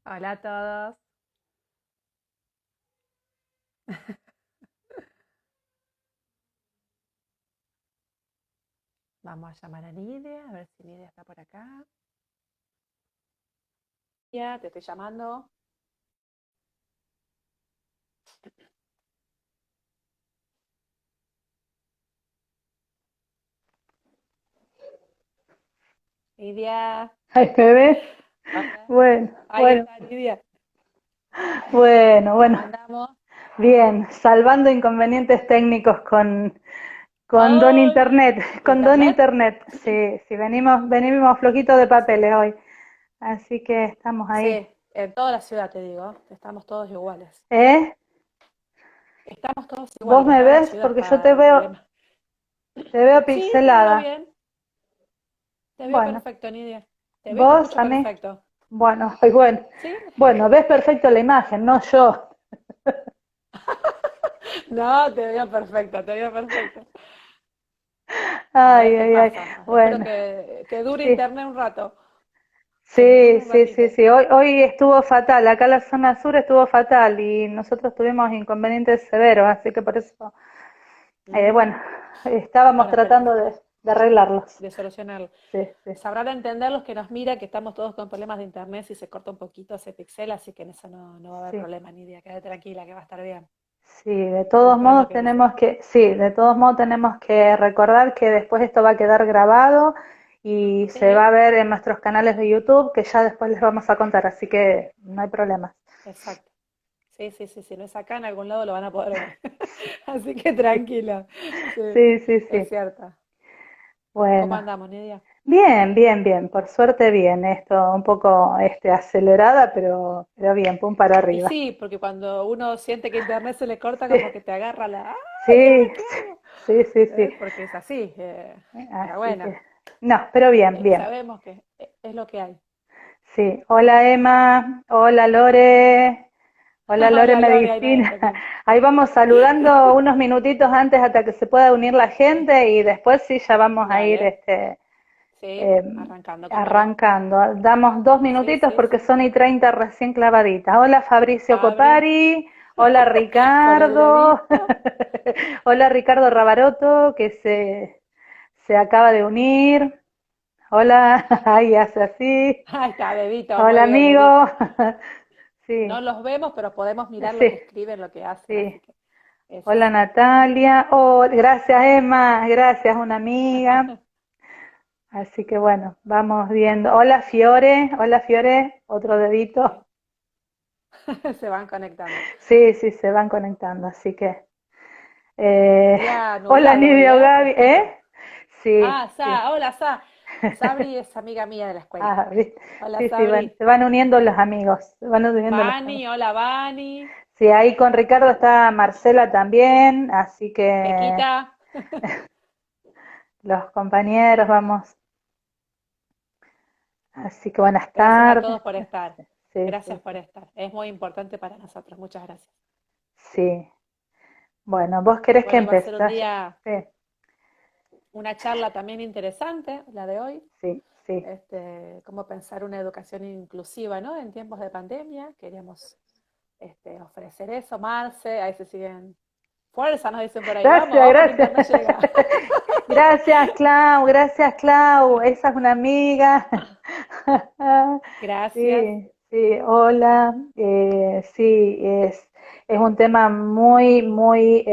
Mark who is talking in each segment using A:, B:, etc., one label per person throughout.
A: Hola a todos. Vamos a llamar a Lidia, a ver si Lidia está por acá. Ya, te estoy llamando. Lidia.
B: Ay, ¿me ves?
A: Hola.
B: Bueno,
A: Ahí
B: bueno,
A: está Lidia. ¿Cómo
B: bueno.
A: andamos?
B: Bien, salvando inconvenientes técnicos con Don
A: ¡Ay!
B: Internet, con Don
A: ¿Internet?
B: Internet. Sí, sí, venimos flojitos de papeles hoy. Así que estamos ahí.
A: Sí, en toda la ciudad te digo. Estamos todos iguales.
B: ¿Eh?
A: Estamos todos
B: ¿Vos
A: iguales. En
B: me
A: toda la
B: ves?
A: ciudad
B: Porque yo
A: está el problema.
B: te veo
A: Sí, te veo
B: pixelada.
A: bien. Te veo
B: Bueno,
A: perfecto, Nidia. Te veo y te
B: vos
A: escucho
B: a mí.
A: perfecto.
B: Bueno, ay, bueno.
A: ¿Sí?
B: Bueno, ves perfecto la imagen, no yo.
A: No, te veo perfecto, te veo perfecto. A
B: Ay,
A: ver qué
B: ay, ay.
A: pasa. Espero
B: Bueno,
A: que dure
B: sí.
A: internet un rato. Que nos dure
B: Sí,
A: un
B: sí, sí,
A: ratito.
B: sí. Hoy estuvo fatal. Acá la zona sur estuvo fatal y nosotros tuvimos inconvenientes severos, así que por eso, bueno,
A: Mm,
B: estábamos
A: bueno, pero
B: tratando de arreglarlos.
A: de solucionarlo.
B: Sí, sí,
A: Sabrán entender los que nos miran que estamos todos con problemas de internet. Si se corta un poquito, se pixela, así que en eso no va a haber
B: sí,
A: problema, Nidia. Quédate tranquila, que va a estar bien.
B: sí. De
A: Vamos
B: todos
A: a ver lo
B: modos
A: que dice.
B: de todos modos tenemos que recordar que después esto va a quedar grabado y se va
A: Sí,
B: a ver en nuestros canales de YouTube, que ya después les vamos a contar, así que no hay problema.
A: exacto. Sí, sí, sí. Si no es acá, en algún lado lo van a poder ver. Así que tranquila. Sí,
B: Sí, sí,
A: es
B: sí.
A: cierto. ¿Cómo
B: Bueno.
A: andamos, Nidia?
B: Bien, bien, bien, por suerte bien, esto un poco acelerada, pero bien, pum para
A: Y
B: arriba.
A: sí, porque cuando uno siente que internet se le corta,
B: Sí,
A: como que te agarra la, ¡ay,
B: sí,
A: ahora qué hago!
B: sí, sí, sí.
A: Porque es así. Pero
B: Así
A: bueno,
B: que, no, pero bien, bien.
A: sabemos que es lo que hay.
B: Sí, hola Emma, hola Lore
A: Hola, Lore, ahí
B: Medicina.
A: adentro.
B: Ahí vamos saludando unos minutitos antes hasta que se pueda unir la gente y después sí ya vamos a ir
A: Dale. Sí,
B: eh,
A: arrancando, ¿cómo no?
B: arrancando. Damos dos
A: Sí,
B: minutitos
A: sí,
B: porque
A: sí.
B: son y 30 recién clavaditas. Hola Fabricio
A: Fabri,
B: Copari, hola
A: con el
B: Ricardo,
A: dedito.
B: hola Ricardo Rabaroto que se acaba de unir. Hola, ahí hace así.
A: Ahí está, dedito, muy
B: Hola
A: bien,
B: amigo.
A: dedito. No
B: Sí,
A: los vemos, pero podemos mirar lo que
B: sí,
A: escriben, lo que hacen,
B: sí.
A: así que es
B: Hola
A: así.
B: Natalia. Oh, gracias Emma, gracias una amiga. Así que bueno, vamos viendo. Hola Fiore, otro dedito.
A: Sí. Se van conectando.
B: Sí, sí, se van conectando, así que.
A: Día
B: Hola
A: nublado hoy,
B: Nidia
A: ¿eh?
B: Gaby,
A: Fresquito.
B: Sí,
A: Ah,
B: sí.
A: Hola, Sabri es amiga mía de la escuela.
B: Ah, ¿viste?
A: Hola,
B: Sí, sí,
A: Sabri.
B: se van uniendo los amigos, se van uniendo los amigos.
A: Vani, hola, Vani.
B: Sí, ahí con Ricardo está Marcela también, así que
A: Pequita.
B: los compañeros vamos, así que buenas
A: Gracias a
B: tardes.
A: todos por estar.
B: Sí,
A: Gracias
B: sí,
A: por
B: sí,
A: estar. Es muy importante para nosotros. Muchas gracias.
B: sí. Bueno, vos querés que
A: Bueno, va a ser un
B: empezar.
A: día,
B: Sí,
A: una charla también interesante, la de hoy.
B: sí, sí.
A: Cómo pensar una educación inclusiva, ¿no? En tiempos de pandemia. Queríamos ofrecer eso. Marce, ahí se siguen. Fuerza, nos dicen por ahí. Vamos,
B: Gracias,
A: vamos, que
B: gracias.
A: internet llega.
B: Gracias Clau, esa es una amiga.
A: Gracias.
B: Sí, sí, hola. Sí, es un tema muy, muy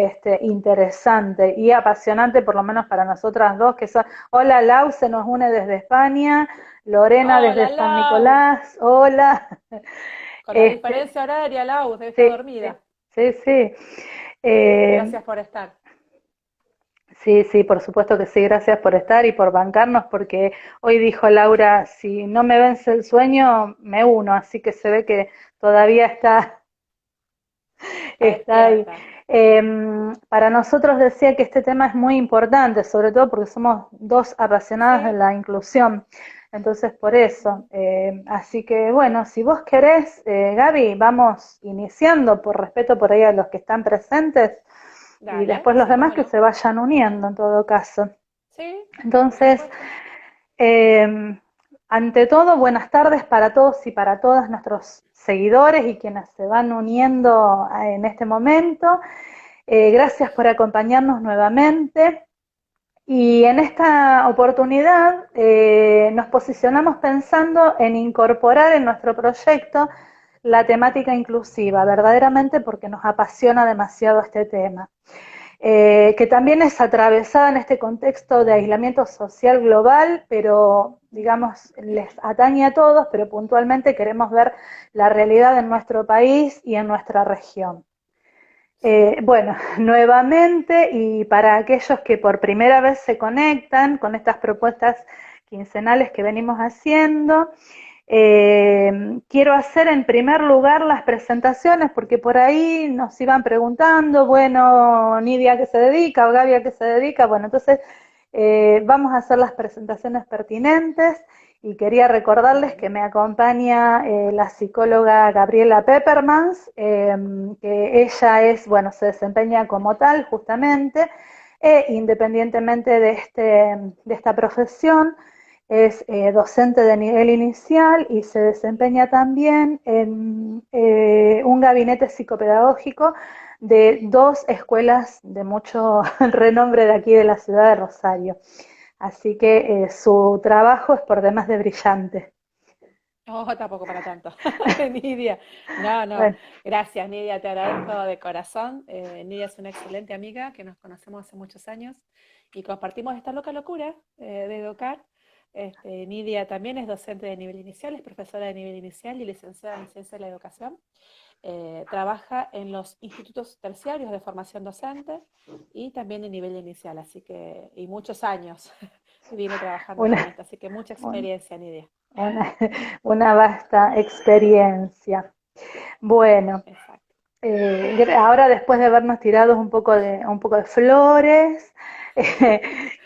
B: interesante y apasionante, por lo menos para nosotras dos, que son, hola Lau, se nos une desde España, Lorena desde
A: Hola,
B: San
A: Lau.
B: Nicolás, hola.
A: Con la
B: Este,
A: diferencia horaria, Lau, debe estar
B: sí, sí,
A: dormida.
B: sí, sí. Eh,
A: Gracias por estar.
B: Sí, sí, por supuesto que sí, gracias por estar y por bancarnos, porque hoy dijo Laura, si no me vence el sueño, me uno, así que se ve que todavía
A: Está
B: está ahí.
A: despierta.
B: Para nosotros decía que este tema es muy importante, sobre todo porque somos dos apasionadas de
A: Sí.
B: la inclusión, entonces por eso. Así que bueno, si vos querés, Gaby, vamos iniciando por respeto por ahí a los que están presentes. y
A: Dale,
B: después los
A: sí,
B: demás
A: cómo
B: que
A: no.
B: se vayan uniendo en todo caso.
A: Sí, por
B: Entonces,
A: supuesto.
B: ante todo, buenas tardes para todos y para todas nuestros seguidores y quienes se van uniendo en este momento. Gracias por acompañarnos nuevamente. Y en esta oportunidad nos posicionamos pensando en incorporar en nuestro proyecto la temática inclusiva, verdaderamente porque nos apasiona demasiado este tema, que también es atravesada en este contexto de aislamiento social global, pero digamos les atañe a todos, pero puntualmente queremos ver la realidad en nuestro país y en nuestra región.
A: Sí.
B: Bueno, nuevamente y para aquellos que por primera vez se conectan con estas propuestas quincenales que venimos haciendo, quiero hacer en primer lugar las presentaciones porque por ahí nos iban preguntando, bueno, Nidia a qué se dedica o Gaby a qué se dedica, bueno, entonces vamos a hacer las presentaciones pertinentes y quería recordarles que me acompaña la psicóloga Gabriela Peppermans, que ella es, bueno, se desempeña como tal justamente, independientemente de esta profesión, es docente de nivel inicial y se desempeña también en un gabinete psicopedagógico de dos escuelas de mucho renombre de aquí de la ciudad de Rosario. Así que su trabajo es por demás de brillante.
A: Oh, tampoco para tanto, Nidia. No, no,
B: Bueno,
A: gracias, Nidia, te agradezco de corazón. Nidia es una excelente amiga que nos conocemos hace muchos años y compartimos esta loca locura de educar. Nidia también es docente de nivel inicial, es profesora de nivel inicial y licenciada en Ciencia de la Educación. Trabaja en los institutos terciarios de formación docente y también de nivel inicial, así que, y muchos años viene trabajando con
B: una,
A: esto, así que mucha
B: una,
A: experiencia, Nidia.
B: una vasta experiencia. Bueno,
A: Exacto.
B: ahora después de habernos tirado un poco de flores,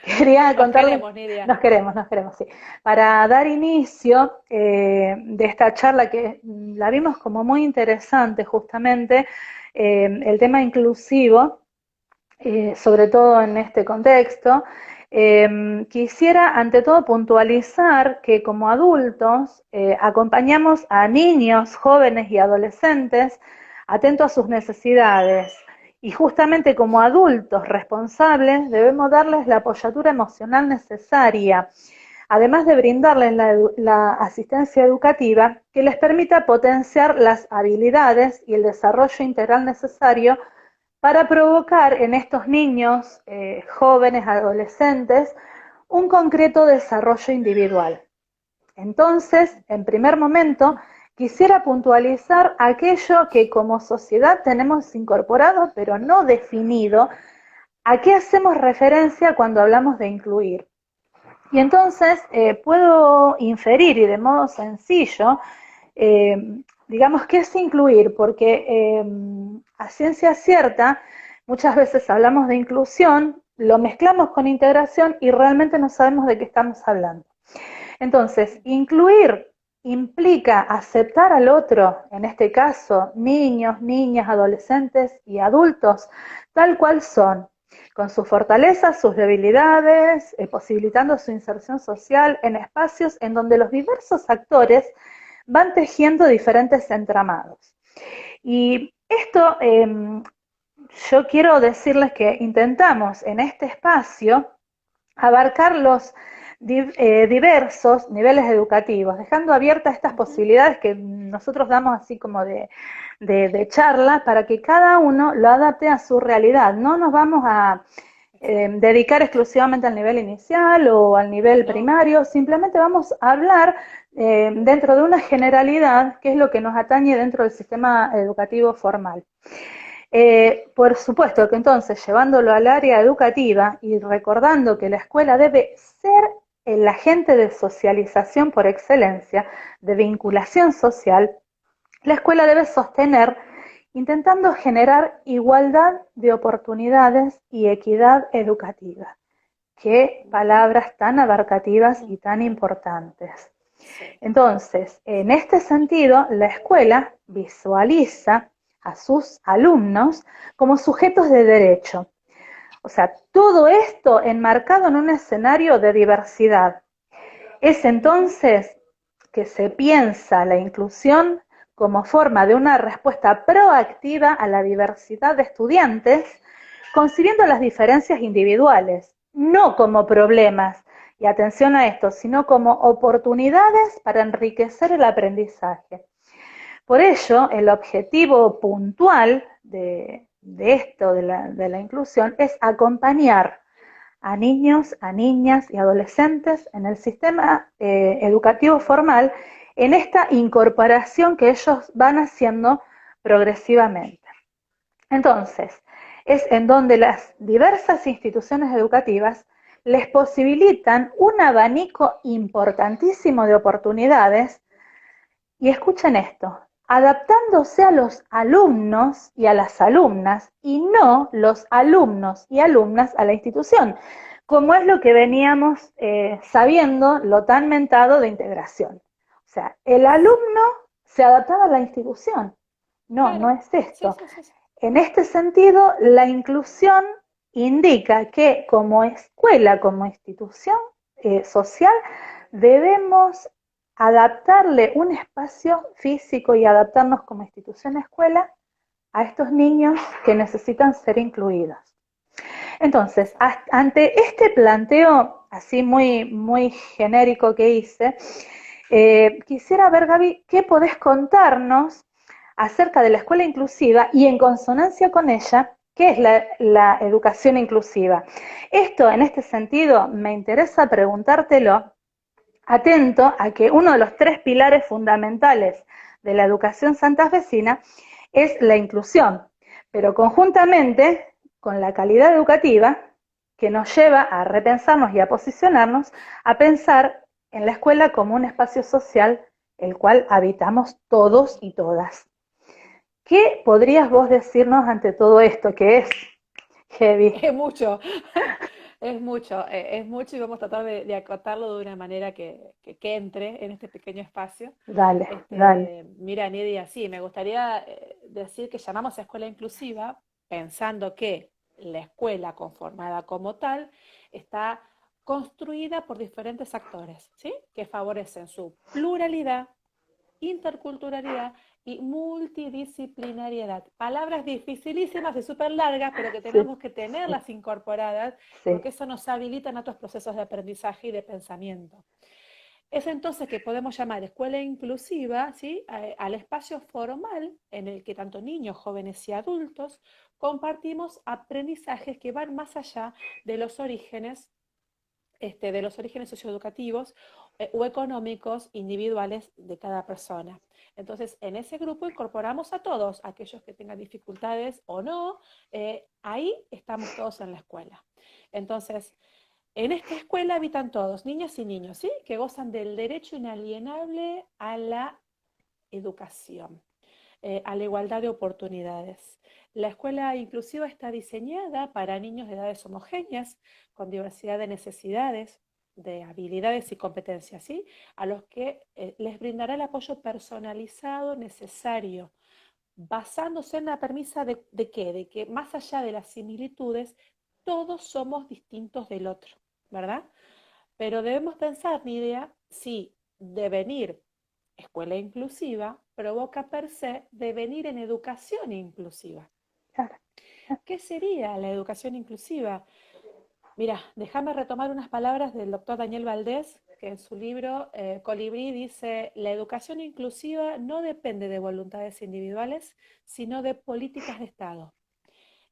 B: quería
A: Nos
B: contarles,
A: queremos, Nidia.
B: nos queremos, sí. Para dar inicio de esta charla que la vimos como muy interesante justamente, el tema inclusivo, sobre todo en este contexto, quisiera ante todo puntualizar que como adultos acompañamos a niños, jóvenes y adolescentes atentos a sus necesidades y justamente como adultos responsables debemos darles la apoyatura emocional necesaria, además de brindarles la asistencia educativa que les permita potenciar las habilidades y el desarrollo integral necesario para provocar en estos niños, jóvenes, adolescentes, un concreto desarrollo individual. Entonces, en primer momento, quisiera puntualizar aquello que como sociedad tenemos incorporado, pero no definido, a qué hacemos referencia cuando hablamos de incluir. Y entonces puedo inferir y de modo sencillo, eh, digamos, ¿qué es incluir? Porque a ciencia cierta, muchas veces hablamos de inclusión, lo mezclamos con integración y realmente no sabemos de qué estamos hablando. Entonces, incluir implica aceptar al otro, en este caso, niños, niñas, adolescentes y adultos, tal cual son, con sus fortalezas, sus debilidades, posibilitando su inserción social en espacios en donde los diversos actores van tejiendo diferentes entramados. Y esto, yo quiero decirles que intentamos en este espacio abarcar los diversos niveles educativos, dejando abiertas estas posibilidades que nosotros damos así como de charla para que cada uno lo adapte a su realidad. No nos vamos a
A: Exacto.
B: dedicar exclusivamente al nivel inicial o al nivel
A: No,
B: primario, simplemente vamos a hablar dentro de una generalidad, que es lo que nos atañe dentro del sistema educativo formal. Por supuesto que entonces, llevándolo al área educativa y recordando que la escuela debe ser el agente de socialización por excelencia, de vinculación social, la escuela debe sostener intentando generar igualdad de oportunidades y equidad educativa. Qué palabras tan abarcativas y tan importantes.
A: sí,
B: Entonces, en este sentido, la escuela visualiza a sus alumnos como sujetos de derecho. O sea, todo esto enmarcado en un escenario de diversidad. Es entonces que se piensa la inclusión como forma de una respuesta proactiva a la diversidad de estudiantes, concibiendo las diferencias individuales, no como problemas, y atención a esto, sino como oportunidades para enriquecer el aprendizaje. Por ello, el objetivo puntual de esto, de la inclusión, es acompañar a niños, a niñas y adolescentes en el sistema educativo formal en esta incorporación que ellos van haciendo progresivamente. Entonces, es en donde las diversas instituciones educativas les posibilitan un abanico importantísimo de oportunidades y escuchen esto, adaptándose a los alumnos y a las alumnas y no los alumnos y alumnas a la institución, como es lo que veníamos sabiendo, lo tan mentado de integración. O sea, el alumno se adaptaba a la institución. No, no
A: Claro,
B: es
A: sí,
B: esto.
A: sí, sí, sí.
B: En este sentido, la inclusión indica que como escuela, como institución social, debemos adaptarle un espacio físico y adaptarnos como institución escuela a estos niños que necesitan ser incluidos. Entonces, ante este planteo así muy genérico que hice, quisiera ver, Gaby, ¿qué podés contarnos acerca de la escuela inclusiva y en consonancia con ella, qué es la educación inclusiva? Esto, en este sentido, me interesa preguntártelo atento a que uno de los 3 pilares fundamentales de la educación santafesina es la inclusión, pero conjuntamente con la calidad educativa que nos lleva a repensarnos y a posicionarnos, a pensar en la escuela como un espacio social el cual habitamos todos y todas. ¿Qué podrías vos decirnos ante todo esto que es heavy?
A: Es mucho, es mucho y vamos a tratar de acotarlo de una manera que entre en este pequeño espacio.
B: Dale, dale.
A: Mira, Nidia, sí, me gustaría decir que llamamos a escuela inclusiva pensando que la escuela conformada como tal está construida por diferentes actores, ¿sí? Que favorecen su pluralidad, interculturalidad y multidisciplinariedad. Palabras dificilísimas y súper largas, pero que
B: Sí,
A: tenemos que tenerlas incorporadas
B: sí,
A: porque eso nos habilita en otros procesos de aprendizaje y de pensamiento. Es entonces que podemos llamar escuela inclusiva, ¿sí? Al espacio formal en el que tanto niños, jóvenes y adultos compartimos aprendizajes que van más allá de los orígenes socioeducativos o económicos individuales de cada persona. Entonces, en ese grupo incorporamos a todos, aquellos que tengan dificultades o no, ahí estamos todos en la escuela. Entonces, en esta escuela habitan todos, niñas y niños, ¿sí? Que gozan del derecho inalienable a la educación, a la igualdad de oportunidades. La escuela inclusiva está diseñada para niños de edades homogéneas, con diversidad de necesidades, de habilidades y competencias, ¿sí? A los que les brindará el apoyo personalizado necesario, basándose en la premisa de qué, de que más allá de las similitudes, todos somos distintos del otro, ¿verdad? Pero debemos pensar, Nidia, si devenir escuela inclusiva provoca per se devenir en educación inclusiva.
B: claro.
A: ¿Qué sería la educación inclusiva? Mira, déjame retomar unas palabras del doctor Daniel Valdés, que en su libro Colibrí dice, la educación inclusiva no depende de voluntades individuales, sino de políticas de Estado.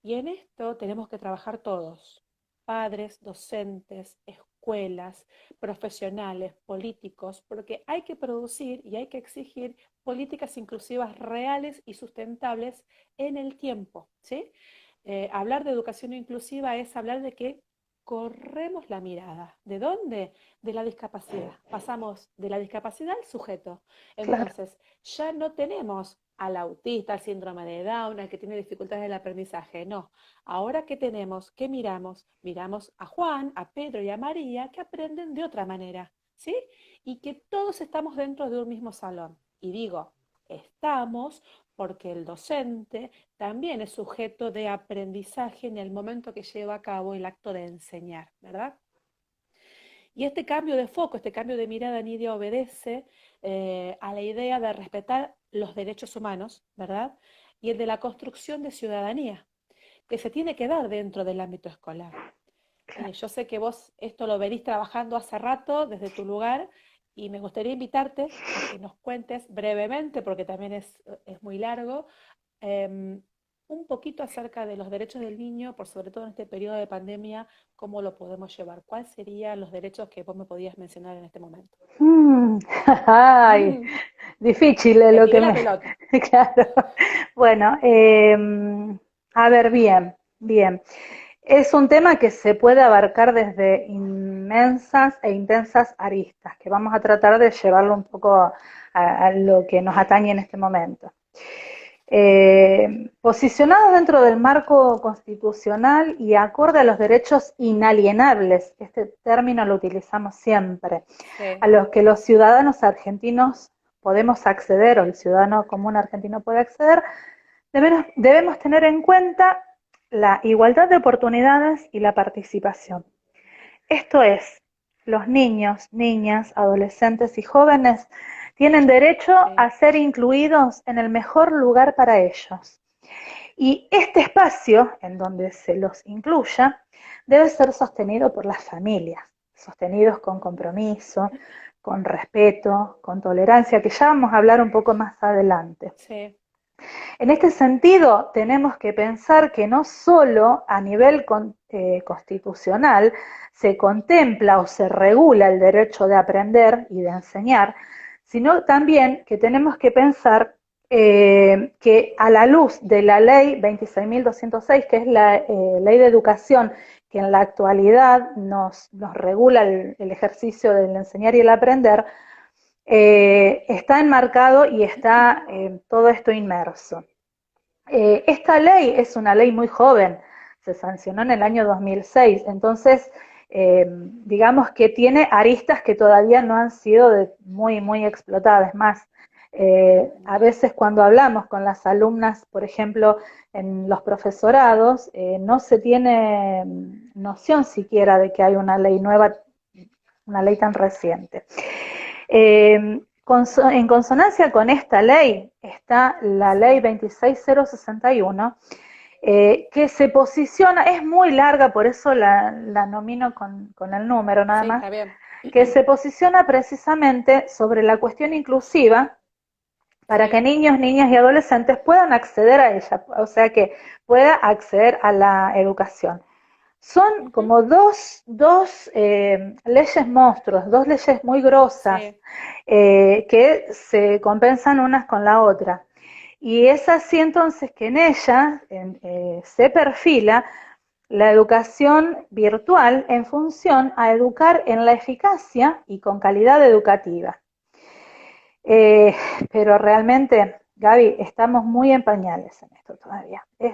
A: Y en esto tenemos que trabajar todos, padres, docentes, escuelas, profesionales, políticos, porque hay que producir y hay que exigir políticas inclusivas reales y sustentables en el tiempo, ¿sí? Hablar de educación inclusiva es hablar de que corremos la mirada. ¿De dónde? De la discapacidad. Pasamos de la discapacidad al sujeto.
B: Claro,
A: Entonces, ya no tenemos al autista, al síndrome de Down, al que tiene dificultades del aprendizaje. No. Ahora, ¿qué tenemos? ¿Qué miramos? Miramos a Juan, a Pedro y a María que aprenden de otra manera, ¿sí? Y que todos estamos dentro de un mismo salón. Y digo, estamos porque el docente también es sujeto de aprendizaje en el momento que lleva a cabo el acto de enseñar, ¿verdad? Y este cambio de foco, este cambio de mirada, Nidia, obedece a la idea de respetar los derechos humanos, ¿verdad? Y el de la construcción de ciudadanía, que se tiene que dar dentro del ámbito escolar. Yo sé que vos esto lo venís trabajando hace rato desde tu lugar y me gustaría invitarte a que nos cuentes brevemente, porque también es muy largo, eh, un poquito acerca de los derechos del niño, por sobre todo en este periodo de pandemia, cómo lo podemos llevar. ¿Cuáles serían los derechos que vos me podías mencionar en este momento?
B: Mm, ay,
A: Mm,
B: difícil
A: te
B: lo que
A: tiré la
B: me...
A: pelota.
B: Claro. Bueno, a ver, bien, bien. Es un tema que se puede abarcar desde inmensas e intensas aristas, que vamos a tratar de llevarlo un poco a lo que nos atañe en este momento. Posicionados dentro del marco constitucional y acorde a los derechos inalienables, este término lo utilizamos siempre, a
A: Sí,
B: los que los ciudadanos argentinos podemos acceder, o el ciudadano común argentino puede acceder, debemos tener en cuenta la igualdad de oportunidades y la participación. Esto es, los niños, niñas, adolescentes y jóvenes tienen derecho
A: sí.
B: a ser incluidos en el mejor lugar para ellos. Y este espacio, en donde se los incluya, debe ser sostenido por las familias, sostenidos con compromiso, con respeto, con tolerancia, que ya vamos a hablar un poco más adelante.
A: Sí.
B: En este sentido, tenemos que pensar que no solo a nivel constitucional se contempla o se regula el derecho de aprender y de enseñar, sino también que tenemos que pensar que a la luz de la ley 26.206, que es la ley de educación que en la actualidad nos regula el ejercicio del enseñar y el aprender, está enmarcado y está todo esto inmerso. Esta ley es una ley muy joven, se sancionó en el
A: Sí.
B: año 2006, entonces digamos que tiene aristas que todavía no han sido muy, muy explotadas. Más, a veces cuando hablamos con las alumnas, por ejemplo, en los profesorados, no se tiene noción siquiera de que hay una ley nueva, una ley tan reciente. En consonancia con esta ley está la ley
A: Sí.
B: 26061, que se posiciona, es muy larga, por eso la nomino con el número nada
A: Sí,
B: más,
A: está bien.
B: que se posiciona precisamente sobre la cuestión inclusiva para que
A: Sí.
B: niños, niñas y adolescentes puedan acceder a ella, o sea que pueda acceder a la educación. Son
A: Ujú.
B: como dos leyes monstruos, dos leyes muy grosas
A: Sí.
B: que se compensan unas con la otra. Y es así entonces que en ella se perfila la educación virtual en función a educar en la eficacia y con calidad educativa. Eh, pero realmente, Gaby, estamos muy en pañales en esto todavía.
A: Sí.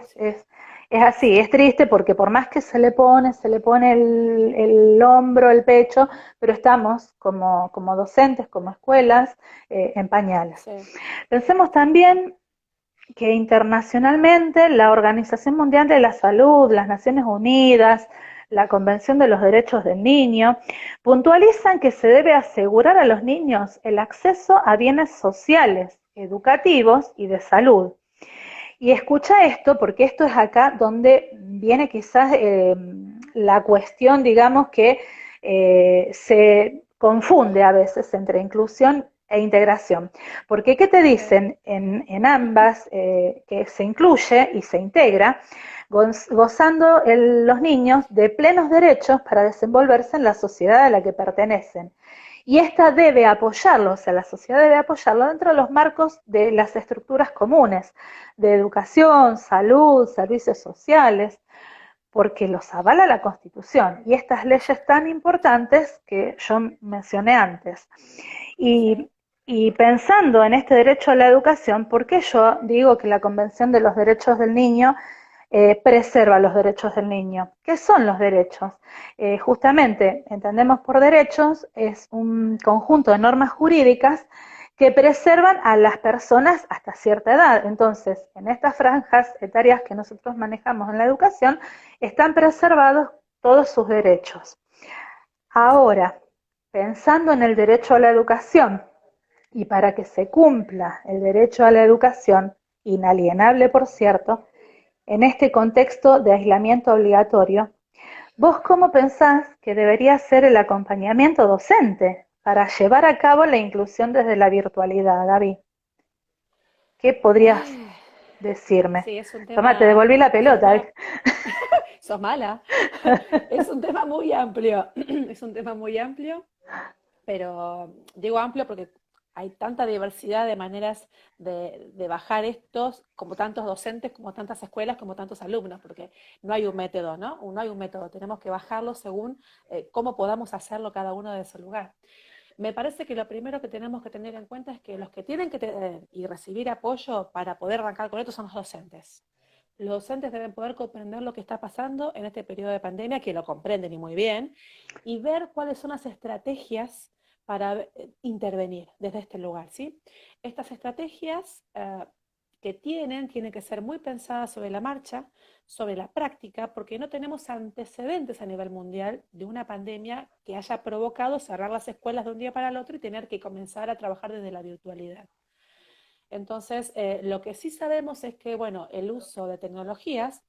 B: Es así, es
A: Sí.
B: triste porque por más que se le pone el hombro, el pecho, pero estamos como docentes, como escuelas, en pañales.
A: Sí.
B: Pensemos también que internacionalmente la Organización Mundial de la Salud, las Naciones Unidas, la Convención de los Derechos del Niño, puntualizan que se debe asegurar a los niños el acceso a bienes sociales, educativos y de salud. Y escucha esto, porque esto es acá donde viene quizás la cuestión, digamos, que se confunde a veces entre inclusión e integración. Porque, ¿qué te
A: Sí.
B: dicen en ambas, que se incluye y se integra, gozando los niños de plenos derechos para desenvolverse en la sociedad a la que pertenecen? Y esta debe apoyarlo, o sea, la sociedad debe apoyarlo dentro de los marcos de las estructuras comunes, de educación, salud, servicios sociales, porque los avala la Constitución y estas leyes tan importantes que yo mencioné antes. Y,
A: Sí.
B: y pensando en este derecho a la educación, ¿por qué yo digo que la Convención de los Derechos del Niño preserva los derechos del niño? ¿Qué son los derechos? Justamente, entendemos por derechos, es un conjunto de normas jurídicas que preservan a las personas hasta cierta edad. Entonces, en estas franjas etarias que nosotros manejamos en la educación, están preservados todos sus derechos. Ahora, pensando en el derecho a la educación, y para que se cumpla el derecho a la educación, inalienable por cierto, en este contexto de aislamiento obligatorio, ¿vos cómo pensás que debería ser el acompañamiento docente para llevar a cabo la inclusión desde la virtualidad, Gaby? ¿Qué podrías
A: Ay,
B: decirme?
A: sí,
B: Toma, te devolví la
A: es un
B: pelota.
A: tema, sos mala, es un tema muy amplio, es un tema muy amplio, pero digo amplio porque hay tanta diversidad de maneras de bajar estos, como tantos docentes, como tantas escuelas, como tantos alumnos, porque no hay un método, ¿no? No hay un método, tenemos que bajarlo según cómo podamos hacerlo cada uno de su lugar. Me parece que lo primero que tenemos que tener en cuenta es que los que tienen que tener y recibir apoyo para poder arrancar con esto son los docentes. Los docentes deben poder comprender lo que está pasando en este periodo de pandemia, que lo comprenden y muy bien, y ver cuáles son las estrategias para intervenir desde este lugar, ¿sí? Estas estrategias que tienen que ser muy pensadas sobre la marcha, sobre la práctica, porque no tenemos antecedentes a nivel mundial de una pandemia que haya provocado cerrar las escuelas de un día para el otro y tener que comenzar a trabajar desde la virtualidad. Entonces, lo que sí sabemos es que, bueno, el uso de tecnologías,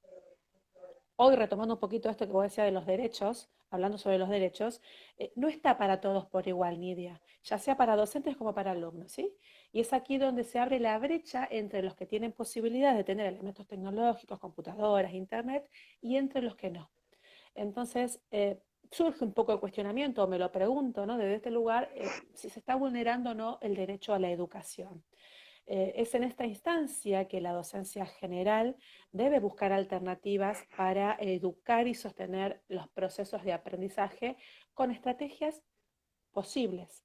A: hoy retomando un poquito esto que vos decías de los derechos, hablando sobre los derechos, no está para todos por igual, Nidia, ya sea para docentes como para alumnos, ¿sí? Y es aquí donde se abre la brecha entre los que tienen posibilidad de tener elementos tecnológicos, computadoras, internet, y entre los que no. Entonces, surge un poco el cuestionamiento, o me lo pregunto, ¿no? Desde este lugar, si se está vulnerando o no el derecho a la educación. Es en esta instancia que la docencia general debe buscar alternativas para educar y sostener los procesos de aprendizaje con estrategias posibles,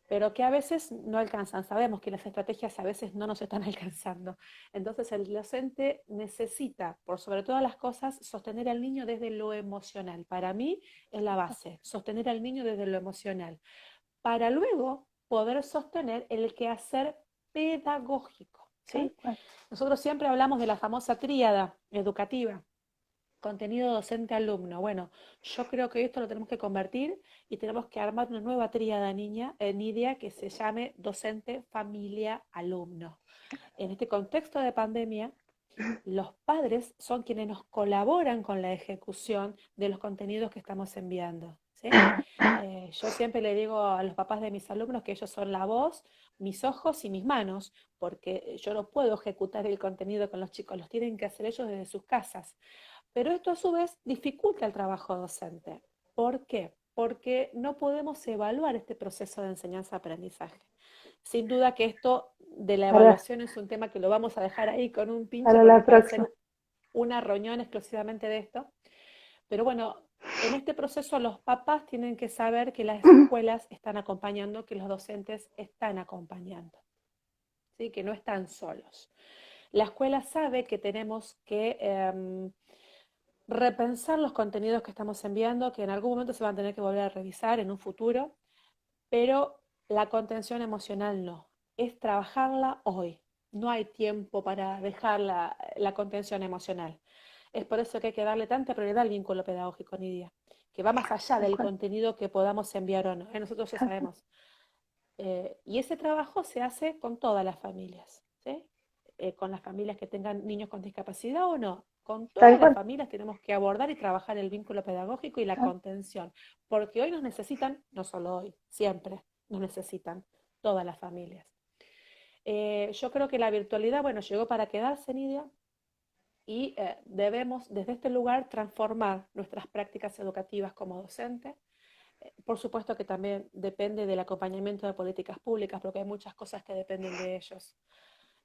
A: pero que a veces no alcanzan. Sabemos que las estrategias a veces no nos están alcanzando. Entonces el docente necesita, por sobre todas las cosas, sostener al niño desde lo emocional. Para mí es la base, sostener al niño desde lo emocional, para luego poder sostener el quehacer pedagógico, ¿sí? Nosotros siempre hablamos de la famosa tríada educativa, contenido docente-alumno. Bueno, yo creo que esto lo tenemos que convertir y tenemos que armar una nueva tríada Nidia, que se llame docente, familia, alumno. En este contexto de pandemia, los padres son quienes nos colaboran con la ejecución de los contenidos que estamos enviando, ¿sí? Yo siempre le digo a los papás de mis alumnos que ellos son la voz, mis ojos y mis manos, porque yo no puedo ejecutar el contenido con los chicos, los tienen que hacer ellos desde sus casas. Pero esto a su vez dificulta el trabajo docente. ¿Por qué? Porque no podemos evaluar este proceso de enseñanza-aprendizaje. Sin duda que esto de la
B: Para,
A: evaluación es un tema que lo vamos a dejar ahí con un pinche
B: para
A: porque
B: la
A: es para hacer
B: próxima.
A: una reunión exclusivamente de esto. Pero bueno, en este proceso los papás tienen que saber que las escuelas están acompañando, que los docentes están acompañando, ¿sí? Que no están solos. La escuela sabe que tenemos que repensar los contenidos que estamos enviando, que en algún momento se van a tener que volver a revisar en un futuro, pero la contención emocional no, es trabajarla hoy. No hay tiempo para dejar la contención emocional. Es por eso que hay que darle tanta prioridad al vínculo pedagógico, Nidia, que va más allá
B: Tal
A: del
B: cual,
A: contenido que podamos enviar o no. Nosotros ya
B: tal cual,
A: sabemos. Y ese trabajo se hace con todas las familias, ¿sí? Con las familias que tengan niños con discapacidad o no. Con
B: tal
A: todas las
B: cual.
A: familias tenemos que abordar y trabajar el vínculo pedagógico y la contención, porque hoy nos necesitan, no solo hoy, siempre nos necesitan todas las familias. Yo creo que la virtualidad, bueno, llegó para quedarse, Nidia, y debemos desde este lugar transformar nuestras prácticas educativas como docentes. Por supuesto que también depende del acompañamiento de políticas públicas, porque hay muchas cosas que dependen de ellos.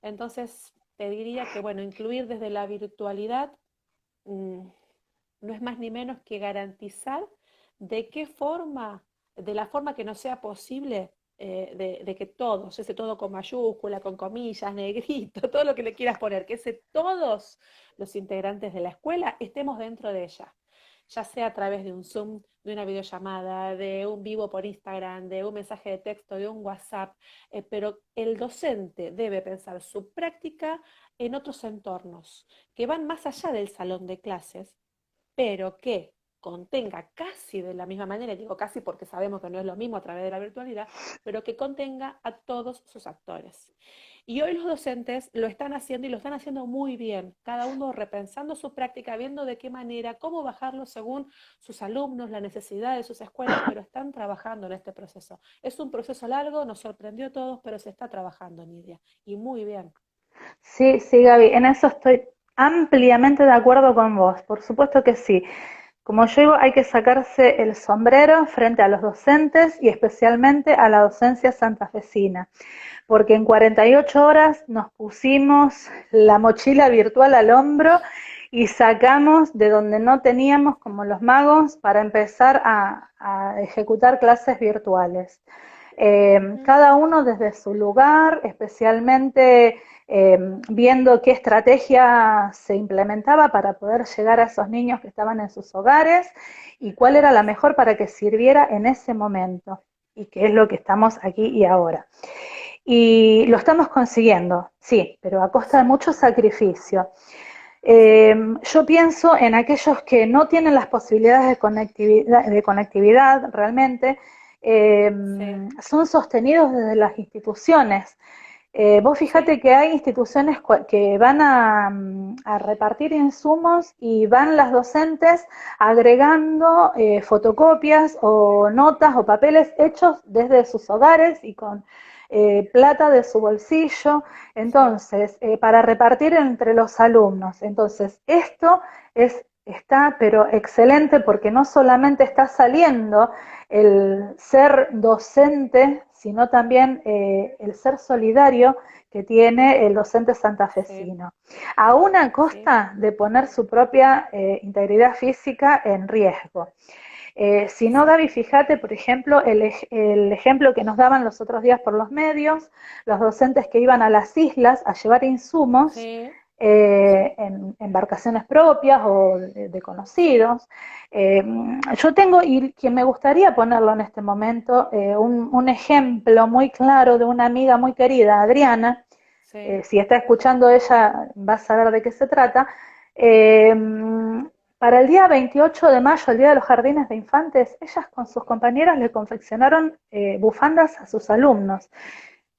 A: Entonces, te diría que, bueno, incluir desde la virtualidad mmm, no es más ni menos que garantizar de qué forma, de la forma que no sea posible, de que todos, ese todo con mayúscula, con comillas, negrito, todo lo que le quieras poner, que ese todos los integrantes de la escuela estemos dentro de ella. ya sea a través de un Zoom, de una videollamada, de un vivo por Instagram, de un mensaje de texto, de un WhatsApp, pero el docente debe pensar su práctica en otros entornos que van más allá del salón de clases, pero que contenga casi de la misma manera, y digo casi porque sabemos que no es lo mismo a través de la virtualidad, pero que contenga a todos sus actores. Y hoy los docentes lo están haciendo y lo están haciendo muy bien, cada uno repensando su práctica, viendo de qué manera, cómo bajarlo según sus alumnos, la necesidad de sus escuelas, pero están trabajando en este proceso. Es un proceso largo, nos sorprendió a todos, pero se está trabajando, Nidia, y muy bien.
B: Sí, sí, Gaby, en eso estoy ampliamente de acuerdo con vos, por supuesto que sí. Como yo digo, hay que sacarse el sombrero frente a los docentes y especialmente a la docencia santafesina, porque en 48 horas nos pusimos la mochila virtual al hombro y sacamos de donde no teníamos, como los magos, para empezar a ejecutar clases virtuales. Cada uno desde su lugar, especialmente viendo qué estrategia se implementaba para poder llegar a esos niños que estaban en sus hogares y cuál era la mejor para que sirviera en ese momento y qué es lo que estamos aquí y ahora. Y lo estamos consiguiendo, sí, pero a costa de
A: Sí,
B: mucho sacrificio.
A: sí,
B: Yo pienso en aquellos que no tienen las posibilidades de conectividad realmente, eh,
A: sí,
B: son sostenidos desde las instituciones. Vos
A: sí,
B: fíjate que hay instituciones que van a repartir insumos y van las docentes agregando fotocopias o notas o papeles hechos desde sus hogares y con plata de su bolsillo,
A: sí,
B: entonces, para repartir entre los alumnos. Entonces, esto está pero excelente porque no solamente está saliendo el ser docente, sino también el ser solidario que tiene el docente
A: sí,
B: santafesino, a una
A: sí,
B: costa de poner su propia integridad física en riesgo. Si no,
A: sí,
B: Gaby, fíjate, por ejemplo, el ejemplo que nos daban los otros días por los medios, los docentes que iban a las islas a llevar insumos
A: sí, sí,
B: en embarcaciones propias o de conocidos. Eh, yo tengo, y que me gustaría ponerlo en este momento, un ejemplo muy claro de una amiga muy querida, Adriana.
A: sí,
B: Si está escuchando ella, va a saber de qué se trata. Eh, para el día 28 de mayo, el Día de los Jardines de Infantes, ellas con sus compañeras le confeccionaron bufandas a sus alumnos,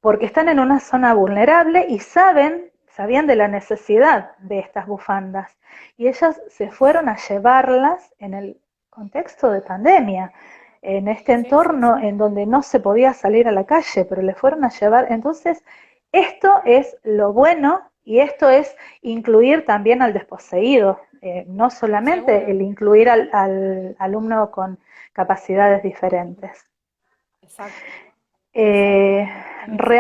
B: porque están en una zona vulnerable y sabían de la necesidad de estas bufandas. Y ellas se fueron a llevarlas en el contexto de pandemia, en este
A: sí, sí,
B: entorno
A: sí,
B: en donde no se podía salir a la calle, pero le fueron a llevar. Entonces, esto es lo bueno y esto es incluir también al desposeído, no solamente
A: seguro,
B: el incluir al alumno con capacidades diferentes.
A: exacto, exacto,
B: Eh,
A: Nidia, es así.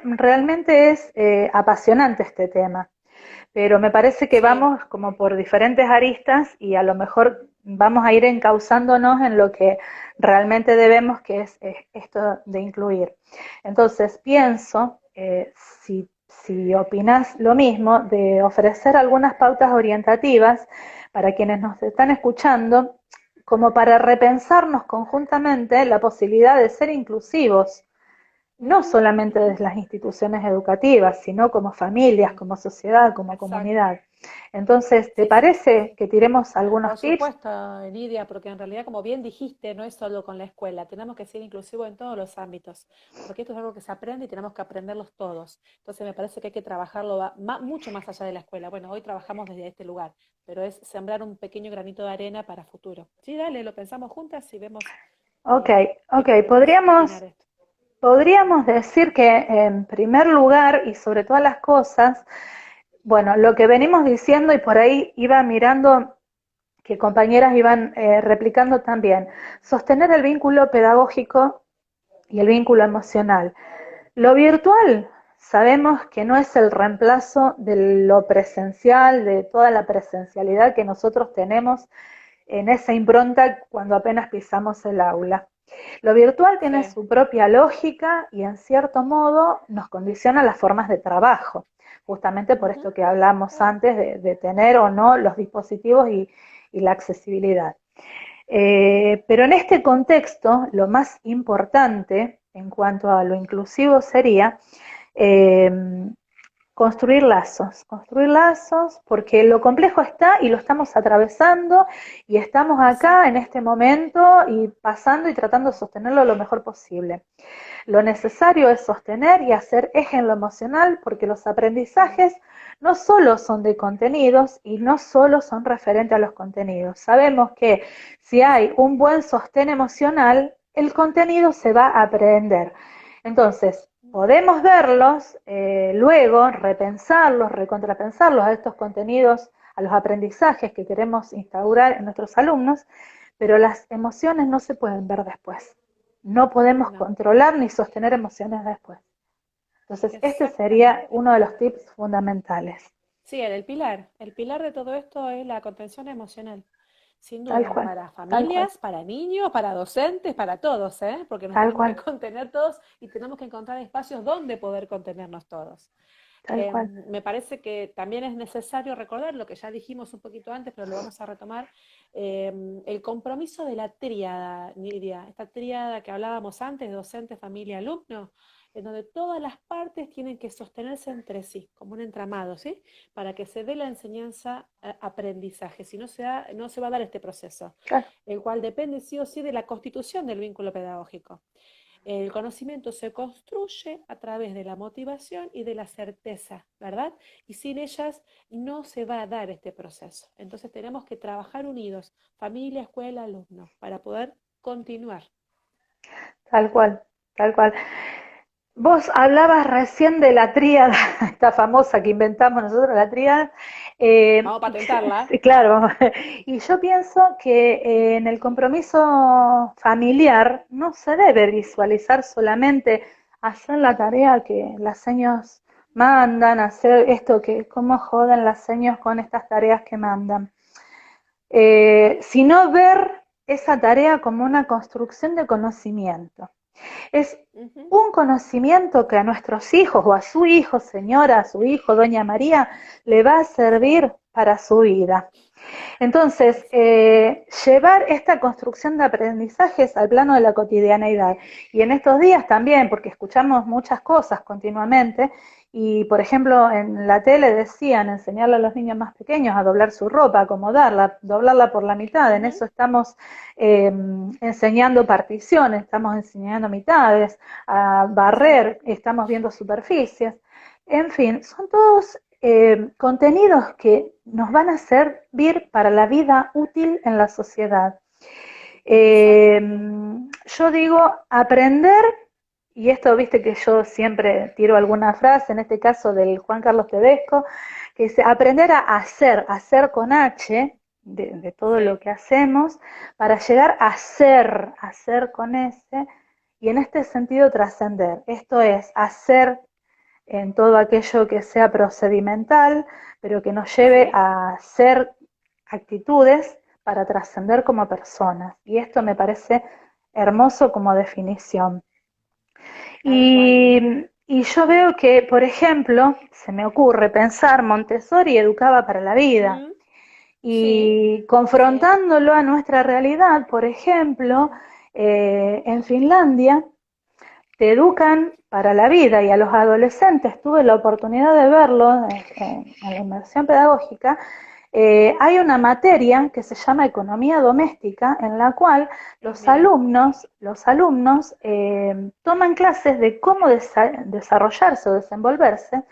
B: realmente es apasionante este tema, pero me parece que
A: Sí,
B: vamos como por diferentes aristas y a lo mejor vamos a ir encauzándonos en lo que realmente debemos, que es esto de incluir. Entonces, pienso, si opinas lo mismo, de ofrecer algunas pautas orientativas para quienes nos están escuchando, como para repensarnos conjuntamente la posibilidad de ser inclusivos, no
A: ujú,
B: solamente
A: ujú,
B: desde las instituciones educativas, sino como familias,
A: sí,
B: como sociedad, como
A: exacto.
B: comunidad. Entonces, ¿te
A: Sí, sí, sí,
B: parece
A: sí.
B: que tiremos algunos
A: Por
B: tips?
A: supuesto, Lidia, porque en realidad, como bien dijiste, no es solo con la escuela, tenemos que ser inclusivos en todos los ámbitos, porque esto es algo que se aprende y tenemos que aprenderlos todos. Entonces, me parece que hay que trabajarlo mucho más allá de la escuela. Bueno, hoy trabajamos desde este lugar, pero es sembrar un pequeño granito de arena para futuro. Sí, dale, lo pensamos juntas y vemos
B: Ok,
A: qué
B: ok,
A: podemos opinar esto.
B: podríamos decir que en primer lugar y sobre todas las cosas, bueno, lo que venimos diciendo y por ahí iba mirando que compañeras iban replicando también, sostener el vínculo pedagógico y el vínculo emocional. Lo virtual sabemos que no es el reemplazo de lo presencial, de toda la presencialidad que nosotros tenemos en esa impronta cuando apenas pisamos el aula. Lo virtual tiene
A: Sí.
B: su propia lógica y en cierto modo nos condiciona las formas de trabajo, justamente por
A: Ujú,
B: esto que hablamos
A: claro.
B: antes de tener o no los dispositivos y la accesibilidad. Pero en este contexto, lo más importante en cuanto a lo inclusivo sería eh, construir lazos, porque lo complejo está y lo estamos atravesando y estamos acá en
A: Exacto.
B: este momento y pasando y tratando de sostenerlo lo mejor posible. Lo necesario es sostener y hacer eje en lo emocional, porque los
A: Mm.
B: aprendizajes no solo son de contenidos y no solo son referentes a los contenidos. Sabemos que si hay un buen sostén emocional, el contenido se va a aprender. Entonces, podemos verlos, luego repensarlos, recontrapensarlos a estos contenidos, a los aprendizajes que queremos instaurar en nuestros alumnos, pero las emociones no se pueden ver después. No podemos
A: No,
B: controlar ni sostener emociones después. Entonces, este sería
A: exactamente.
B: uno de los tips fundamentales.
A: Sí, el pilar de todo esto es la contención emocional, sin
B: Tal
A: duda,
B: cual,
A: para
B: tal cual,
A: familias, para niños, para docentes, para todos, ¿eh? Porque nos
B: tal
A: tenemos que
B: cual,
A: contener todos y tenemos que encontrar espacios donde poder contenernos todos.
B: tal cual.
A: Me parece que también es necesario recordar lo que ya dijimos un poquito antes, pero lo vamos a retomar, el compromiso de la tríada, Nidia, esta tríada que hablábamos antes, docente, familia, alumno, en donde todas las partes tienen que sostenerse entre sí, como un entramado, ¿sí? Para que se dé la enseñanza-aprendizaje, si no no se va a dar este proceso,
B: Claro.
A: el cual depende sí o sí de la constitución del vínculo pedagógico. El conocimiento se construye a través de la motivación y de la certeza, ¿verdad? Y sin ellas no se va a dar este proceso. Entonces tenemos que trabajar unidos, familia, escuela, alumnos, para poder continuar.
B: Tal cual, tal cual. Vos hablabas recién de la tríada, esta famosa que inventamos nosotros, la tríada.
A: Vamos a patentarla.
B: Sí, claro, y yo pienso que en el compromiso familiar no se debe visualizar solamente hacer la tarea que las seños mandan, hacer esto que, cómo joden las seños con estas tareas que mandan, sino ver esa tarea como una construcción de conocimiento. Es
A: Ujú.
B: un conocimiento que a nuestros hijos o a su hijo, señora, a su hijo, doña María, le va a
A: Sí,
B: servir para su vida. Entonces,
A: exactamente.
B: llevar esta construcción de aprendizajes al plano de la cotidianeidad. Y en estos días también, porque escuchamos muchas cosas continuamente, y por ejemplo en la tele decían enseñarle a los niños más pequeños a doblar su ropa, acomodarla, doblarla por la mitad, en
A: Ujú.
B: eso estamos enseñando particiones, estamos enseñando mitades, a
A: Sí,
B: barrer, estamos viendo superficies, en fin, son todos contenidos que nos van a servir para la vida útil en la sociedad. Eh,
A: exactamente.
B: yo digo, aprender, y esto viste que yo siempre tiro alguna frase, en este caso del Juan Carlos Tedesco, que dice, aprender a hacer con H, de todo lo
A: Sí,
B: que hacemos, para llegar a hacer con S, y en este sentido trascender. Esto es, hacer en todo aquello que sea procedimental, pero que nos lleve
A: sí.
B: a hacer actitudes para trascender como personas. Y esto me parece hermoso como definición.
A: Tal cual, Nidia.
B: Y yo veo que, por ejemplo, se me ocurre pensar, Montessori educaba para la vida.
A: Mm. Sí,
B: Y
A: sí.
B: confrontándolo a nuestra realidad, por ejemplo, en Finlandia te educan para la vida y a los adolescentes, tuve la oportunidad de verlo en la inmersión pedagógica, hay una materia que se llama economía doméstica en la cual
A: Mira,
B: los alumnos toman clases de cómo desarrollarse o desenvolverse.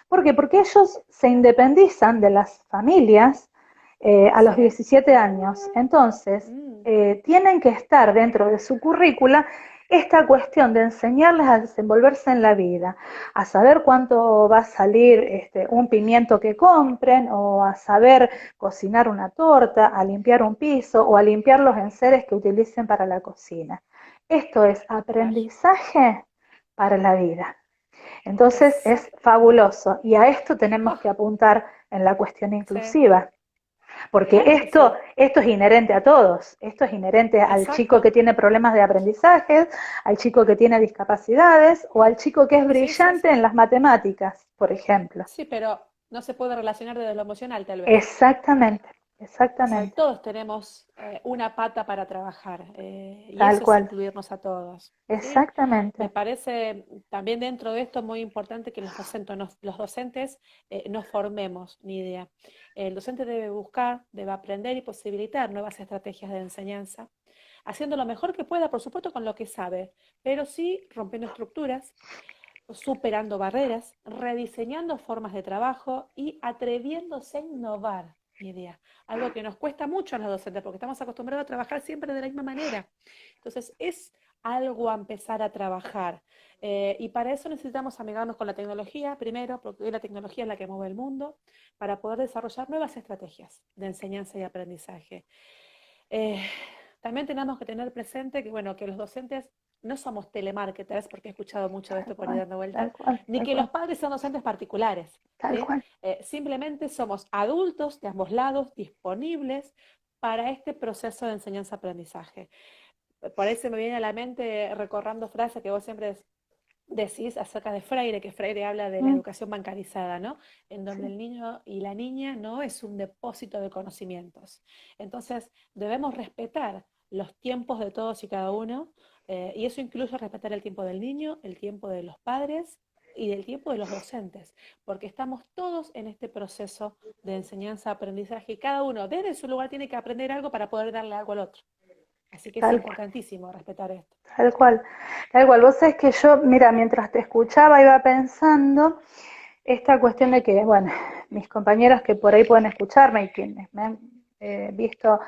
B: ¿Por qué? Porque ellos se independizan de las familias a los
A: sí.
B: 17 años. Entonces,
A: Mm.
B: tienen que estar dentro de su currícula esta cuestión de enseñarles a desenvolverse en la vida, a saber cuánto va a salir un pimiento que compren, o a saber cocinar una torta, a limpiar un piso o a limpiar los enseres que utilicen para la cocina. Esto es
A: Claro,
B: aprendizaje para la vida. Entonces es
A: exactamente.
B: fabuloso y a esto tenemos
A: Oh,
B: que apuntar en la cuestión
A: sí,
B: inclusiva. Porque
A: claro que sí.
B: esto es inherente a todos, esto es inherente al chico
A: Exacto.
B: que tiene problemas de aprendizaje, al chico que tiene discapacidades o al chico que es
A: Sí, sí,
B: brillante en
A: sí.
B: las matemáticas, por ejemplo.
A: Sí, pero no se puede relacionar desde lo emocional, tal vez.
B: Exactamente,
A: O sea,
B: exactamente,
A: todos tenemos una pata para trabajar y
B: tal
A: eso es
B: cual,
A: incluirnos a todos, ¿sí? Me
B: exactamente.
A: parece también dentro de esto muy importante que los docentes nos formemos, ni idea. El docente debe buscar, debe aprender y posibilitar nuevas estrategias de enseñanza, haciendo lo mejor que pueda, por supuesto, con lo que sabe, pero sí rompiendo estructuras, superando barreras, rediseñando formas de trabajo y atreviéndose a innovar, mi idea. Algo que nos cuesta mucho a los docentes porque estamos acostumbrados a trabajar siempre de la misma manera. Entonces, es algo a empezar a trabajar. Y para eso necesitamos amigarnos con la tecnología, primero, porque la tecnología es la que mueve el mundo, para poder desarrollar nuevas estrategias de enseñanza y aprendizaje. Eh, También tenemos que tener presente que, bueno, que los docentes no somos telemarketers, porque he escuchado mucho de esto por ahí dando
B: Tal
A: vueltas,
B: cual,
A: ni
B: tal
A: que
B: cual,
A: los padres son docentes particulares,
B: tal
A: ¿sí?
B: cual.
A: Simplemente somos adultos de ambos lados disponibles para este proceso de enseñanza-aprendizaje. Por ahí se me viene a la mente recordando frases que vos siempre decís acerca de Freire, que Freire habla de la
B: Mm,
A: educación bancarizada, ¿no? En donde
B: sí,
A: el niño y la niña no es un depósito de conocimientos. Entonces, debemos respetar los tiempos de todos y cada uno, y eso incluye respetar el tiempo del niño, el tiempo de los padres y el tiempo de los docentes, porque estamos todos en este proceso de enseñanza-aprendizaje y cada uno desde su lugar tiene que aprender algo para poder darle algo al otro. Así que es
B: tal cual.
A: importantísimo respetar esto.
B: Tal cual, tal cual. Vos sabés que yo, mira, mientras te escuchaba iba pensando esta cuestión de que, bueno, mis compañeros que por ahí pueden escucharme y quienes me han visto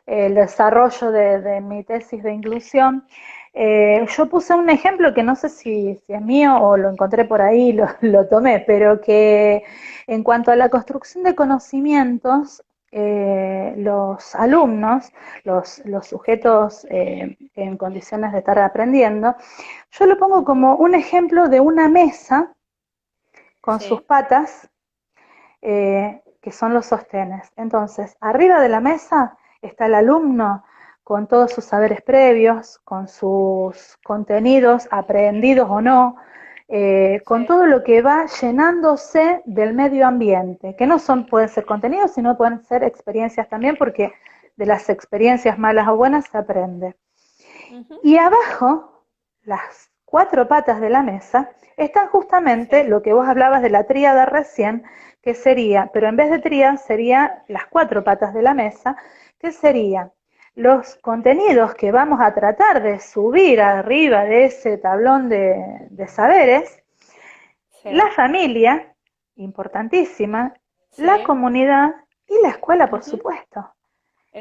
B: el desarrollo de mi tesis de inclusión, yo puse un ejemplo que no sé si es mío o lo encontré por ahí, lo tomé, pero que en cuanto a la construcción de conocimientos, los alumnos, los sujetos en condiciones de estar aprendiendo, yo lo pongo
A: Ujú.
B: como un ejemplo de una mesa con sus
A: Sí,
B: patas, que son los sostenes. Entonces, arriba de la mesa está el alumno con todos sus saberes previos, con sus contenidos aprendidos o no, con
A: sí.
B: todo lo que va llenándose del medio ambiente, que no son, pueden ser contenidos, sino pueden ser experiencias también, porque de las experiencias malas o buenas se aprende.
A: Ujú.
B: Y abajo, las cuatro patas de la mesa, están justamente
A: Sí.
B: lo que vos hablabas de la tríada recién, que sería, pero en vez de tríada sería las cuatro patas de la mesa, que sería los contenidos que vamos a tratar de subir arriba de ese tablón de saberes, la
A: Sí,
B: familia, importantísima, la
A: sí,
B: comunidad y la escuela, por
A: ujú,
B: supuesto.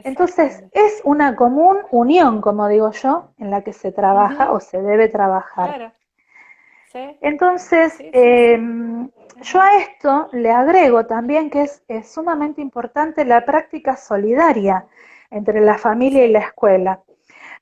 B: Entonces,
A: exactamente.
B: es una común unión, como digo yo, en la que se trabaja
A: Ujú,
B: o se debe trabajar.
A: claro, sí,
B: Entonces,
A: sí, sí, sí.
B: yo a esto le agrego también que es sumamente importante la práctica solidaria entre la familia y la
A: Sí,
B: escuela,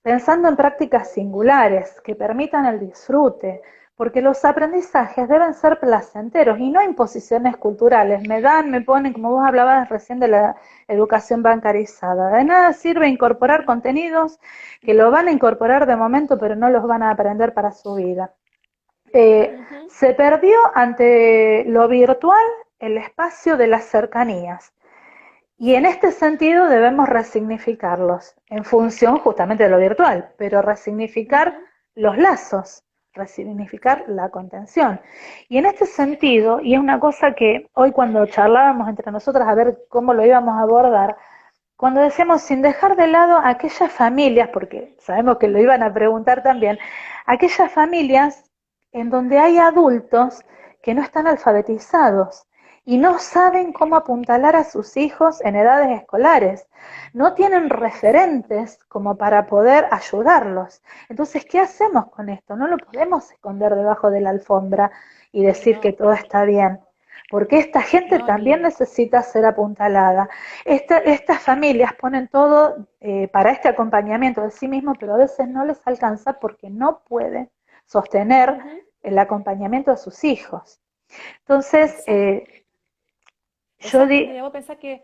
B: pensando en prácticas singulares que permitan el disfrute, porque los aprendizajes deben ser placenteros y no imposiciones culturales. Me dan, me ponen, como vos hablabas recién de la educación bancarizada. De nada sirve incorporar
A: ujú,
B: contenidos que lo van a incorporar de momento, pero no los van a aprender para su vida. Eh,
A: ujú,
B: Se perdió ante lo virtual el espacio de las cercanías. Y en
A: sí,
B: este sentido debemos resignificarlos en función justamente de lo virtual, pero resignificar
A: ujú,
B: los lazos, resignificar
A: sí,
B: la contención. Y en este
A: sí,
B: sentido, y es una cosa que hoy cuando charlábamos entre nosotras a ver cómo lo íbamos a abordar, cuando decíamos sin dejar de lado aquellas familias, porque sabemos que lo iban a preguntar también, aquellas familias en donde hay adultos que no están alfabetizados y no saben cómo apuntalar a sus hijos en edades escolares, no tienen
A: exacto.
B: referentes como para poder ayudarlos. Entonces, ¿qué hacemos con esto? No lo podemos esconder debajo de la alfombra y decir que
A: No,
B: todo está bien, porque esta gente
A: no,
B: también
A: ni,
B: necesita ser apuntalada. Estas familias ponen todo para este acompañamiento de sí mismos, pero a veces no les alcanza porque no pueden sostener
A: ujú,
B: el acompañamiento de sus hijos. Entonces,
A: exacto.
B: yo
A: Exacto,
B: di,
A: Nidia, vos pensás que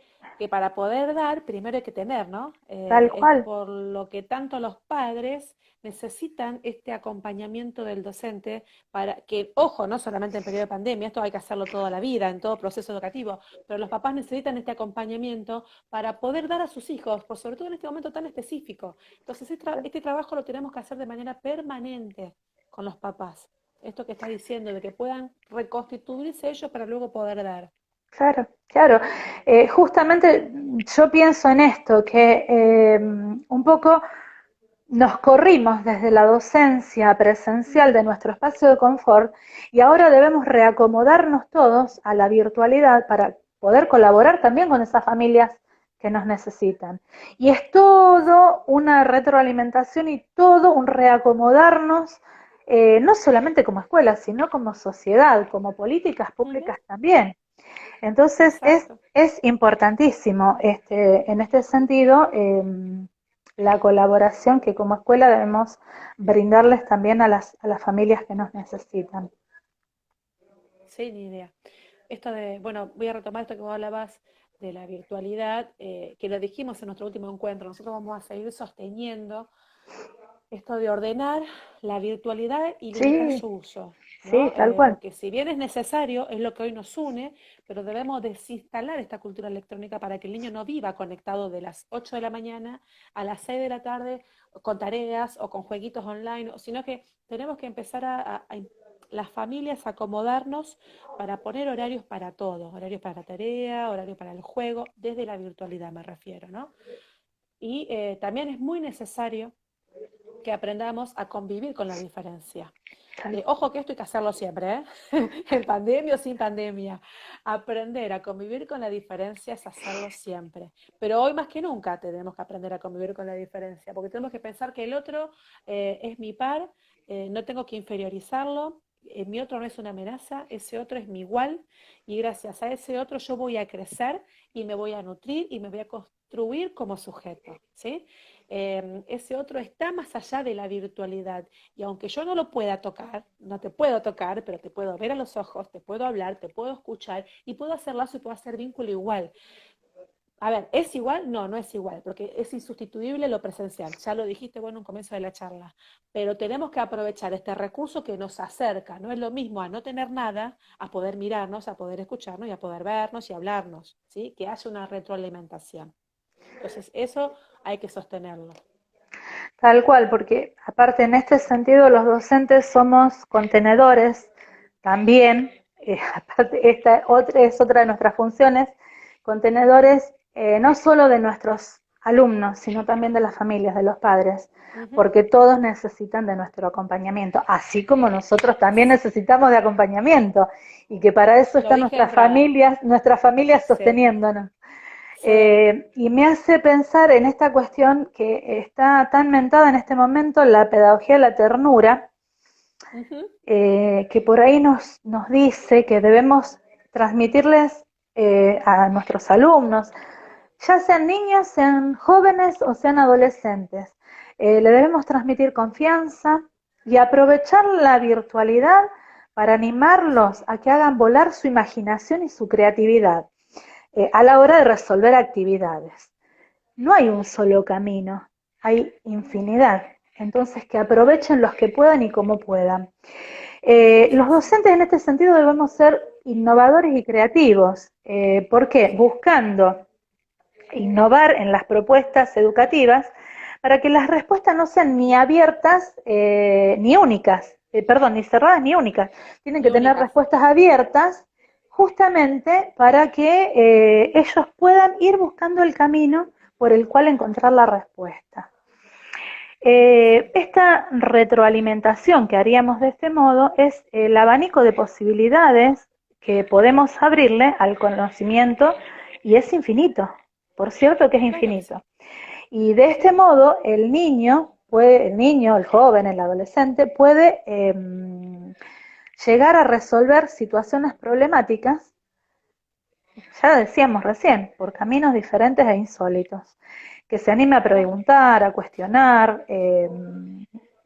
A: para poder dar, primero hay que tener, ¿no?
B: tal
A: Es
B: cual,
A: por lo que tanto los padres necesitan este acompañamiento del docente para que, ojo, no solamente en periodo de pandemia, esto hay que hacerlo toda la vida, en todo proceso educativo, pero los papás necesitan este acompañamiento para poder dar a sus hijos, por sobre todo en este momento tan específico. Entonces, este trabajo lo tenemos que hacer de manera permanente con los papás. Esto que estás diciendo, de que puedan reconstituirse ellos para luego poder dar.
B: claro, claro. Justamente yo pienso en esto, que un poco nos corrimos desde la docencia presencial de nuestro espacio de confort y ahora debemos reacomodarnos todos a la virtualidad para poder colaborar también con esas familias que nos necesitan. Y es todo una retroalimentación y todo un reacomodarnos, no solamente como escuela, sino como sociedad, como políticas
A: Ujú,
B: públicas también. Entonces
A: exacto.
B: es importantísimo en este sentido la colaboración que como escuela debemos brindarles también a las familias que nos necesitan.
A: Sí, ni idea. Esto de, bueno, voy a retomar esto que vos hablabas de la virtualidad, que lo dijimos en nuestro último encuentro. Nosotros vamos a seguir sosteniendo esto de ordenar la virtualidad y limitar
B: Sí,
A: su uso,
B: sí,
A: ¿no?
B: tal cual.
A: Porque si bien es necesario, es lo que hoy nos une, pero debemos desinstalar esta cultura electrónica para que el niño no viva conectado de las 8 de la mañana a las 6 de la tarde con tareas o con jueguitos online, sino que tenemos que empezar a las familias a acomodarnos para poner horarios para todo, horarios para la tarea, horarios para el juego, desde la virtualidad me refiero, ¿no? Y también es muy necesario que aprendamos a convivir con la diferencia.
B: Tal,
A: Ojo que esto hay que hacerlo siempre, ¿eh? En pandemia o sin pandemia. Aprender a convivir con la diferencia es hacerlo siempre. Pero hoy más que nunca tenemos que aprender a convivir con la diferencia, porque tenemos que pensar que el otro es mi par, no tengo que inferiorizarlo, mi otro no es una amenaza, ese otro es mi igual y gracias a ese otro yo voy a crecer y me voy a nutrir y me voy a construir como sujeto, ¿sí? Ese otro está más allá de la virtualidad y aunque yo no lo pueda tocar, no te puedo tocar, pero te puedo ver a los ojos, te puedo hablar, te puedo escuchar y puedo hacer lazo y puedo hacer vínculo igual. A ver, ¿es igual? No, no es igual, porque es insustituible lo presencial. Ya lo dijiste, bueno, en un comienzo de la charla. Pero tenemos que aprovechar este recurso que nos acerca. No es lo mismo a no tener nada, a poder mirarnos, a poder escucharnos y a poder vernos y hablarnos, ¿sí? Que haya una retroalimentación. Entonces, eso hay que sostenerlo.
B: tal cual, porque aparte en este sentido los docentes somos contenedores también, aparte es otra de nuestras funciones, contenedores no solo de nuestros alumnos, sino también de las familias, de los padres,
A: Uh -huh.
B: porque todos necesitan de nuestro acompañamiento, así como nosotros también necesitamos de acompañamiento, y que para eso
A: Lo
B: están
A: dije de entrada.
B: nuestras familias
A: Sí,
B: sosteniéndonos.
A: sí.
B: Y me hace pensar en esta cuestión que está tan mentada en este momento, la pedagogía de la ternura,
A: Uh -huh.
B: que por ahí nos dice que debemos transmitirles a nuestros alumnos, ya sean niños, sean jóvenes o sean adolescentes, le debemos transmitir confianza y aprovechar la virtualidad para animarlos a que hagan volar su imaginación y su creatividad a la hora de resolver actividades. No hay un solo camino, hay infinidad. Entonces, que aprovechen los que puedan y como puedan.
A: Sí,
B: Los
A: sí, sí.
B: docentes en este sentido debemos ser innovadores y creativos. ¿Por qué?
A: Sí.
B: Buscando innovar en las propuestas educativas para que las respuestas no sean ni abiertas ni únicas, perdón, ni cerradas ni únicas. Tienen que
A: Ni
B: tener
A: únicas.
B: respuestas abiertas justamente para que ellos puedan ir buscando el camino por el cual encontrar la respuesta.
A: Sí.
B: Esta retroalimentación que haríamos de este modo es el abanico de posibilidades que podemos abrirle al conocimiento y es infinito, por cierto que es
A: Claro que sí.
B: infinito. Y de este
A: Sí.
B: modo el niño, el joven, el adolescente puede llegar a resolver situaciones problemáticas, ya decíamos recién, por caminos diferentes e insólitos. Que se anime a
A: Claro.
B: preguntar, a cuestionar,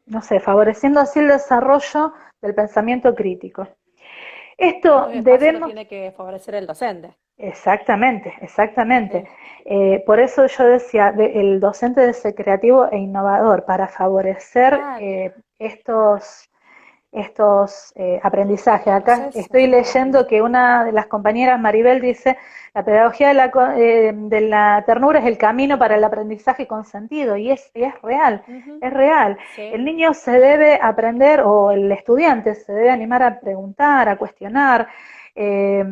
B: no sé, favoreciendo así el desarrollo del pensamiento crítico.
A: Y
B: Esto
A: estos espacios lo
B: debemos,
A: tiene que favorecer el docente.
B: Exactamente, exactamente.
A: Sí.
B: Por eso yo decía, el docente debe ser creativo e innovador para favorecer
A: Claro,
B: estos aprendizajes. Acá
A: procesos,
B: estoy
A: sí.
B: leyendo que una de las compañeras, Maribel, dice, la pedagogía de la ternura es el camino para el aprendizaje con sentido, y es real,
A: Ujú,
B: es real.
A: sí,
B: El niño se debe aprender, o el estudiante se debe animar a preguntar, a cuestionar, eh,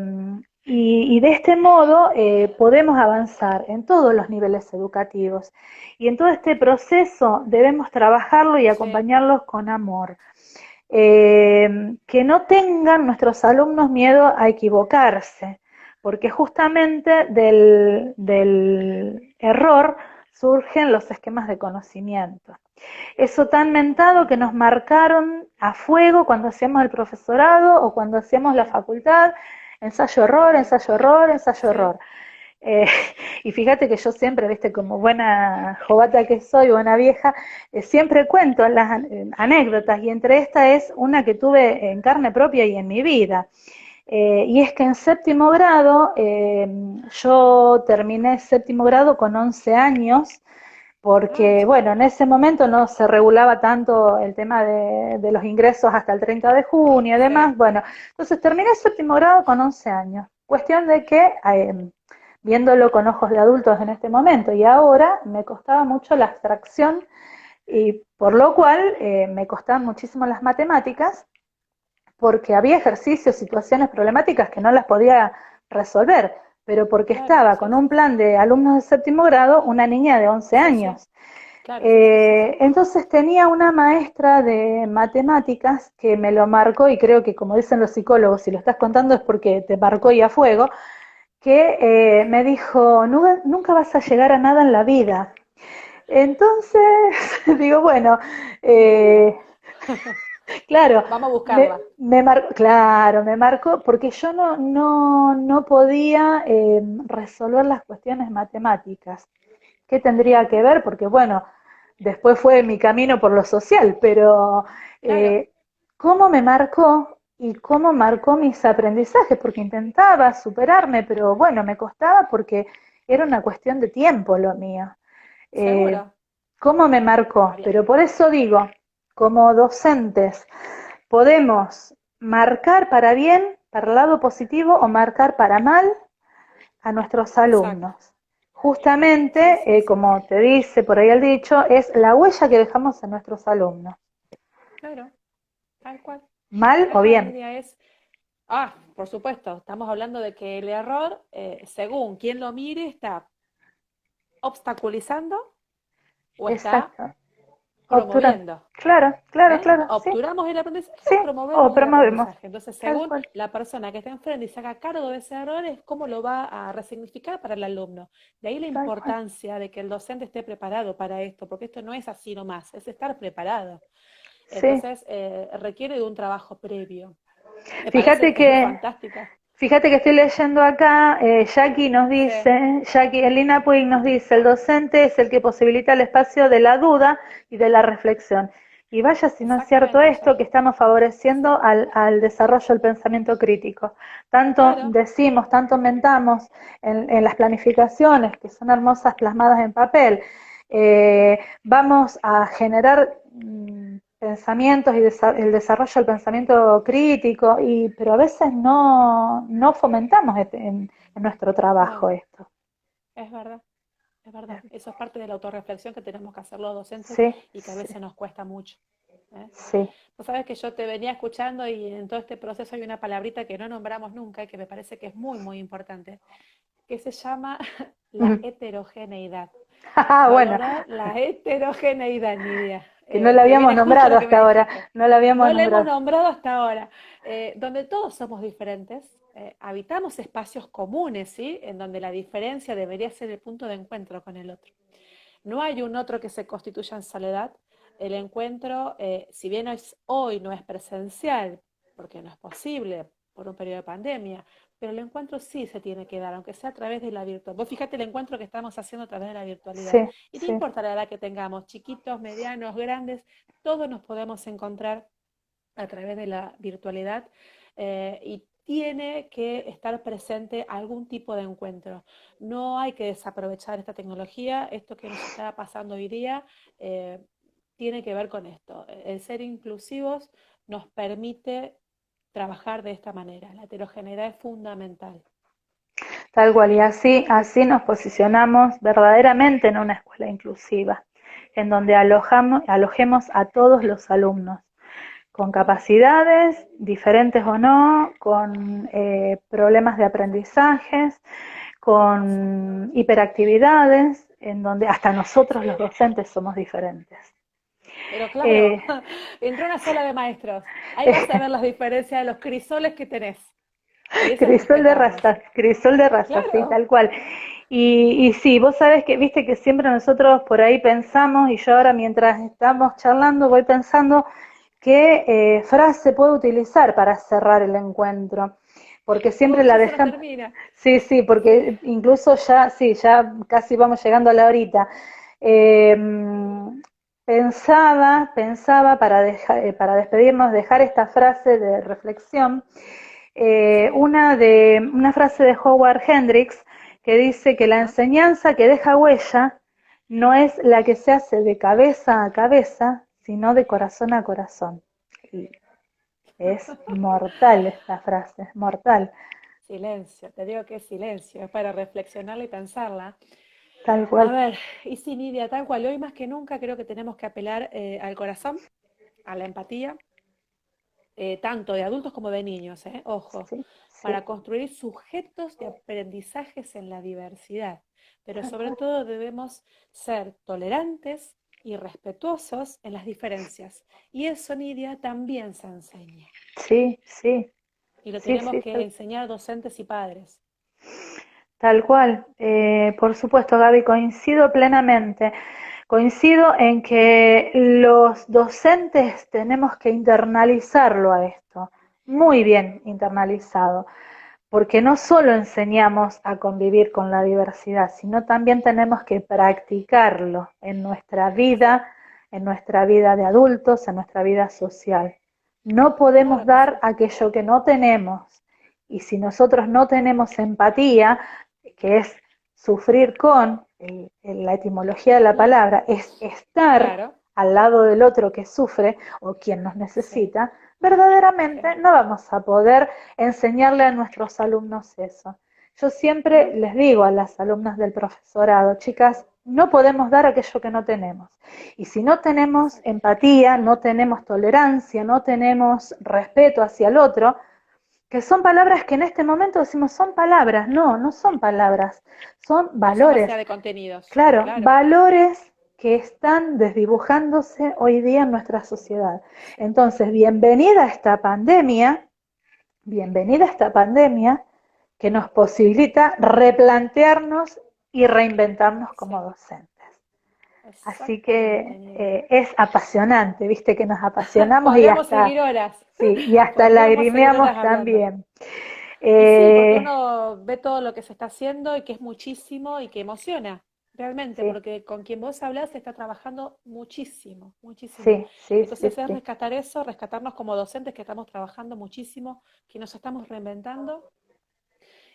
B: y de este modo podemos avanzar en todos los niveles educativos. Y en todo este proceso debemos trabajarlo y
A: sí,
B: acompañarlos con amor. Que no tengan nuestros alumnos miedo a equivocarse, porque justamente del error surgen los esquemas de conocimiento. Eso tan mentado que nos marcaron a fuego cuando hacíamos el profesorado o cuando hacíamos la facultad, ensayo error,
A: sí,
B: ensayo error, ensayo
A: sí,
B: error. Eh, y fíjate que yo siempre, viste, como buena jovata que soy, buena vieja, siempre cuento las anécdotas, y entre esta es una que tuve en carne propia y en mi vida. Y es que en séptimo grado, yo terminé séptimo grado con 11 años,
A: ah,
B: porque, bueno,
A: chiquita,
B: en ese momento no se regulaba tanto el tema de los ingresos hasta el 30 de junio y
A: sí,
B: demás. Bueno, entonces terminé séptimo grado con 11 años. Cuestión de que, viéndolo con ojos de adultos en este momento y ahora, me costaba mucho la abstracción, y por lo cual me costaban muchísimo las matemáticas, porque había ejercicios, situaciones problemáticas que no las podía resolver, pero porque
A: claro,
B: estaba
A: sí,
B: con un
A: sí, sí,
B: plan de alumnos de séptimo grado, una niña de 11
A: sí, sí,
B: años.
A: claro, sí, sí, sí, sí,
B: Entonces tenía una maestra de matemáticas que me lo marcó, y creo que, como dicen los psicólogos, si lo estás contando es porque te marcó y a fuego, que me dijo, nunca vas a llegar a nada en la vida. Entonces, digo, bueno,
A: mira,
B: eh, claro,
A: vamos a buscarla,
B: claro, me marcó, porque yo no podía resolver las cuestiones matemáticas. ¿Qué tendría que
A: ujú,
B: ver? Porque, bueno, después fue mi camino por lo social, pero
A: claro,
B: eh, ¿cómo me marcó y cómo marcó mis aprendizajes? Porque intentaba superarme, pero bueno, me costaba porque era una cuestión de tiempo lo mío. Eh,
A: seguro,
B: ¿Cómo me marcó?
A: María,
B: Pero por eso digo, como docentes, podemos marcar para bien, para el lado positivo, o marcar para mal a nuestros
A: exacto,
B: alumnos.
A: sí,
B: Justamente,
A: sí, sí,
B: como te dice por ahí el dicho, es la huella que dejamos en nuestros alumnos,
A: claro, tal
B: mal o
A: cual,
B: bien.
A: Nidia, por supuesto, estamos hablando de que el error, según quien lo mire, está obstaculizando o está
B: Exacto. Obtura.
A: promoviendo.
B: Claro, claro,
A: ¿Eh?
B: claro, sí,
A: ¿Obturamos el aprendizaje
B: sí,
A: o
B: o
A: promovemos el
B: promovemos,
A: aprendizaje? Entonces,
B: tal
A: según
B: cual.
A: la persona que está enfrente y se haga cargo de ese error, es cómo lo va a resignificar para el alumno. De ahí la
B: Tal cual.
A: importancia de que el docente esté preparado para esto, porque esto no es así nomás, es estar preparado.
B: Sí.
A: Entonces, requiere de un trabajo previo. Me parece
B: Fíjate que
A: fantástica.
B: Fíjate que estoy leyendo acá, Jackie nos
A: Sí,
B: dice, Jackie Elina Puig nos dice, el docente es el que posibilita el espacio de la duda y de la reflexión. Y vaya si no es cierto
A: exactamente,
B: esto, que
A: Jackie.
B: estamos favoreciendo
A: Sí,
B: al desarrollo del pensamiento crítico. Tanto
A: claro,
B: decimos, tanto mentamos en las planificaciones, que son hermosas plasmadas en papel. Vamos a generar pensamientos y el desarrollo del pensamiento crítico, pero a veces no fomentamos en nuestro trabajo
A: no,
B: esto.
A: es verdad. Es verdad, eso es parte de la autorreflexión que tenemos que hacer los docentes
B: Sí,
A: y que a
B: sí,
A: veces nos cuesta mucho. ¿Eh?
B: sí.
A: Vos sabés que yo te venía escuchando y en todo este proceso hay una palabrita que no nombramos nunca y que me parece que es muy, muy importante, que se llama la heterogeneidad.
B: Ah, bueno,
A: Valorar la heterogeneidad, Nidia.
B: que no la
A: Que
B: habíamos
A: viene justo
B: nombrado
A: lo que
B: hasta
A: me
B: ahora,
A: dijiste.
B: no la habíamos
A: No le hemos
B: nombrado.
A: nombrado hasta ahora, donde todos somos diferentes, habitamos espacios comunes, ¿sí? En donde la diferencia debería ser el punto de encuentro con el otro. No hay un otro que se constituya en soledad. El encuentro, si bien hoy no es presencial, porque no es posible por un periodo de pandemia, pero el encuentro sí se tiene que dar, aunque sea a través de la virtualidad. Vos fíjate el encuentro que estamos haciendo a través de la virtualidad.
B: Sí,
A: Y no
B: sí,
A: importa la edad que tengamos, chiquitos, medianos, grandes, todos nos podemos encontrar a través de la virtualidad. Y tiene que estar presente algún tipo de encuentro. No hay que desaprovechar esta tecnología. Esto que nos está pasando hoy día tiene que ver con esto. El ser inclusivos nos permite trabajar de esta manera. La heterogeneidad es fundamental.
B: Tal cual, y así nos posicionamos verdaderamente en una escuela inclusiva, en donde alojemos a todos los alumnos, con capacidades, diferentes o no, con problemas de aprendizajes, con hiperactividades, en donde hasta nosotros los docentes somos diferentes.
A: Pero
B: Eh,
A: claro, entró una sala de maestros. Ahí vas a ver las diferencias de los crisoles que tenés. Y eso es respetable.
B: Crisol de raza, sí,
A: Claro.
B: tal cual. Y sí, vos sabés que, viste que siempre nosotros por ahí pensamos, y yo ahora mientras estamos charlando voy pensando qué frase puedo utilizar para cerrar el encuentro, porque siempre
A: Uy,
B: la
A: ya se nos
B: dejamos,
A: termina.
B: sí, sí, porque incluso ya, sí, ya casi vamos llegando a la horita. Eh, pensaba para despedirnos, dejar esta frase de reflexión,
A: Sí.
B: una frase de Howard Hendricks que dice que la
A: Ajá.
B: enseñanza que deja huella no es la que se hace de cabeza a cabeza, sino de corazón a corazón. Y es mortal esta frase, es mortal,
A: Silencio, te digo que es silencio, es para reflexionarla y pensarla.
B: tal
A: A
B: cual.
A: ver, y sí, Nidia, tal cual, hoy más que nunca creo que tenemos que apelar al corazón, a la empatía, tanto de adultos como de niños, ojo,
B: Sí, sí,
A: para construir sujetos de aprendizajes en la diversidad. Pero sobre todo debemos ser tolerantes y respetuosos en las diferencias. Y eso, Nidia, también se enseña.
B: sí, sí,
A: Y lo
B: sí,
A: tenemos
B: sí,
A: que enseñar docentes y padres.
B: tal cual. Por supuesto, Gaby, coincido plenamente. Coincido en que los docentes tenemos que internalizarlo a esto, muy bien internalizado, porque no solo enseñamos a convivir con la diversidad, sino también tenemos que practicarlo en nuestra vida de adultos, en nuestra vida social. No podemos
A: Claro que
B: dar
A: sí.
B: aquello que no tenemos. Y si nosotros no tenemos empatía, que es sufrir con, la etimología de la
A: Mm,
B: palabra, es estar
A: claro,
B: al lado del otro que sufre o quien nos
A: sí,
B: necesita, verdaderamente
A: sí.
B: no vamos a poder enseñarle a nuestros alumnos eso. Yo siempre
A: No,
B: les digo a las alumnas del profesorado, chicas, no podemos dar aquello que no tenemos. Y si no tenemos
A: exacto.
B: empatía, no tenemos tolerancia, no tenemos respeto hacia el otro, que son palabras que en este momento decimos son palabras, no, no son palabras, son
A: No son
B: valores,
A: vacías de contenidos,
B: claro,
A: claro.
B: valores que están desdibujándose hoy día en nuestra sociedad.
A: Sí.
B: Entonces, bienvenida a esta pandemia que nos posibilita replantearnos y reinventarnos como
A: Sí,
B: docentes. Así
A: exactamente,
B: que
A: Nidia.
B: es apasionante, viste que nos apasionamos
A: Podríamos seguir horas,
B: sí, y hasta
A: podríamos seguir horas
B: lagrimeamos
A: hablando.
B: también.
A: Y sí, porque
B: Eh,
A: uno ve todo lo que se está haciendo y que es muchísimo y que emociona, realmente,
B: sí,
A: porque con quien vos hablas se está trabajando muchísimo, muchísimo.
B: sí, sí, sí,
A: Entonces es
B: sí,
A: rescatar eso, rescatarnos como docentes que estamos trabajando muchísimo, que nos estamos reinventando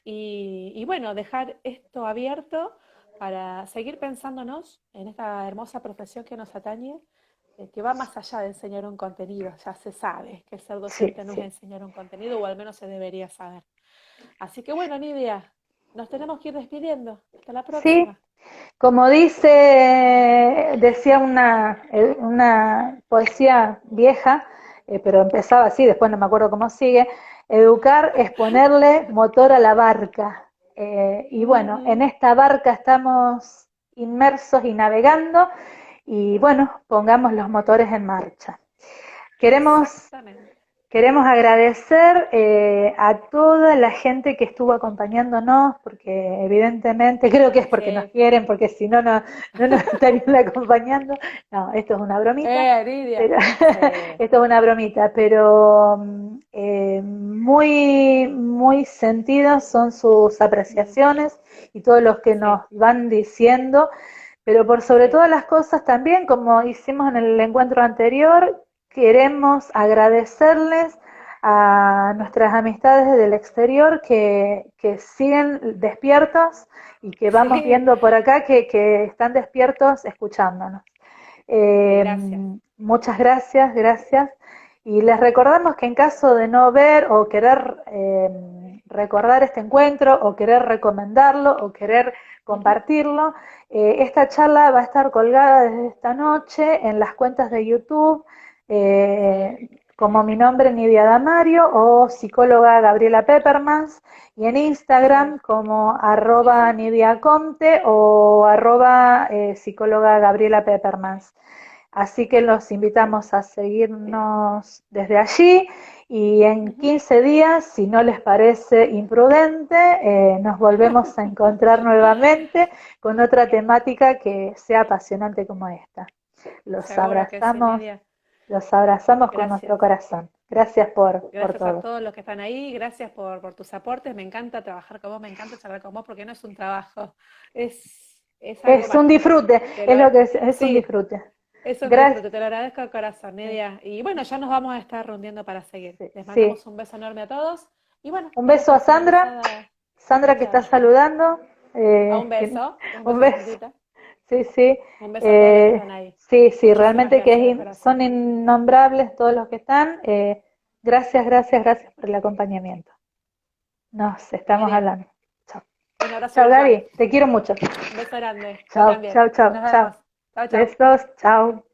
A: y bueno, dejar esto abierto para seguir pensándonos en esta hermosa profesión que nos atañe, que va más allá de enseñar un contenido. Ya se sabe que ser
B: sí,
A: docente no es
B: sí,
A: enseñar un contenido, o al menos se debería saber. Así que bueno, Nidia, nos tenemos que ir despidiendo. Hasta la
B: sí.
A: próxima.
B: Como decía una poesía vieja, pero empezaba así, después no me acuerdo cómo sigue, educar es ponerle motor a la barca. Y bueno, en
A: Ujú,
B: esta barca estamos inmersos y navegando, y bueno, pongamos los motores en marcha. Queremos
A: exactamente.
B: Queremos agradecer a toda la gente que estuvo acompañándonos, porque evidentemente creo que es porque nos
A: Sí.
B: quieren, porque si no, no nos estarían acompañando. No, esto es una bromita,
A: Nidia.
B: pero
A: Sí,
B: esto es una bromita, pero muy, muy sentidas son sus
A: mm,
B: apreciaciones y todos los que nos
A: sí,
B: van diciendo, pero por sobre
A: sí.
B: todas las cosas también, como hicimos en el encuentro anterior, queremos agradecerles a nuestras amistades del exterior que siguen despiertos y que vamos
A: Sí,
B: viendo por acá que están despiertos escuchándonos.
A: sí,
B: Eh,
A: gracias.
B: Muchas gracias, gracias. Y les recordamos que en caso de no ver o querer recordar este encuentro o querer recomendarlo o querer
A: Ujú.
B: compartirlo, esta charla va a estar colgada desde esta noche en las cuentas de YouTube,
A: Sí.
B: como mi nombre Nidia Damario o psicóloga Gabriela Peppermans, y en
A: Sí,
B: Instagram como
A: sí,
B: arroba
A: sí.
B: Nidia Comte o arroba psicóloga Gabriela Peppermans. Así que los invitamos a seguirnos desde allí y en
A: Ujú.
B: 15 días, si no les parece imprudente, nos volvemos a encontrar nuevamente con otra temática que sea apasionante como esta. Los
A: Seguro que sí,
B: abrazamos,
A: Nidia.
B: los abrazamos con nuestro
A: Gracias.
B: corazón. Gracias por
A: Gracias a
B: todo.
A: todos los que están ahí, gracias por tus aportes. Me encanta trabajar con vos, me encanta charlar con vos porque no es un trabajo, es algo
B: Es un
A: mágico.
B: disfrute,
A: Te lo,
B: es lo que es un
A: sí,
B: disfrute.
A: es un
B: Gracias.
A: disfrute, te lo agradezco de corazón, Nidia. Y bueno, ya nos vamos a estar reuniendo para seguir.
B: Sí,
A: Les
B: sí.
A: mandamos un beso enorme a todos. Y bueno,
B: Un
A: damos
B: beso a
A: por
B: Sandra,
A: finalizada
B: Sandra que
A: esta
B: está
A: charla.
B: saludando.
A: Un
B: Un
A: beso
B: beso.
A: chiquitita.
B: Sí, sí.
A: Un beso a todos los que están ahí.
B: Sí, sí,
A: Muchísimas
B: realmente
A: gracias de
B: son
A: corazón.
B: innombrables todos los que están. Gracias, gracias, gracias por el acompañamiento. Nos estamos
A: Nidia,
B: hablando. Chao.
A: un abrazo
B: Chao,
A: virtual.
B: Gaby. Te quiero mucho.
A: Un beso grande. Yo
B: Chao,
A: también.
B: chao, chao,
A: Nos
B: chao.
A: vemos. Chao, chao.
B: Besos, chao.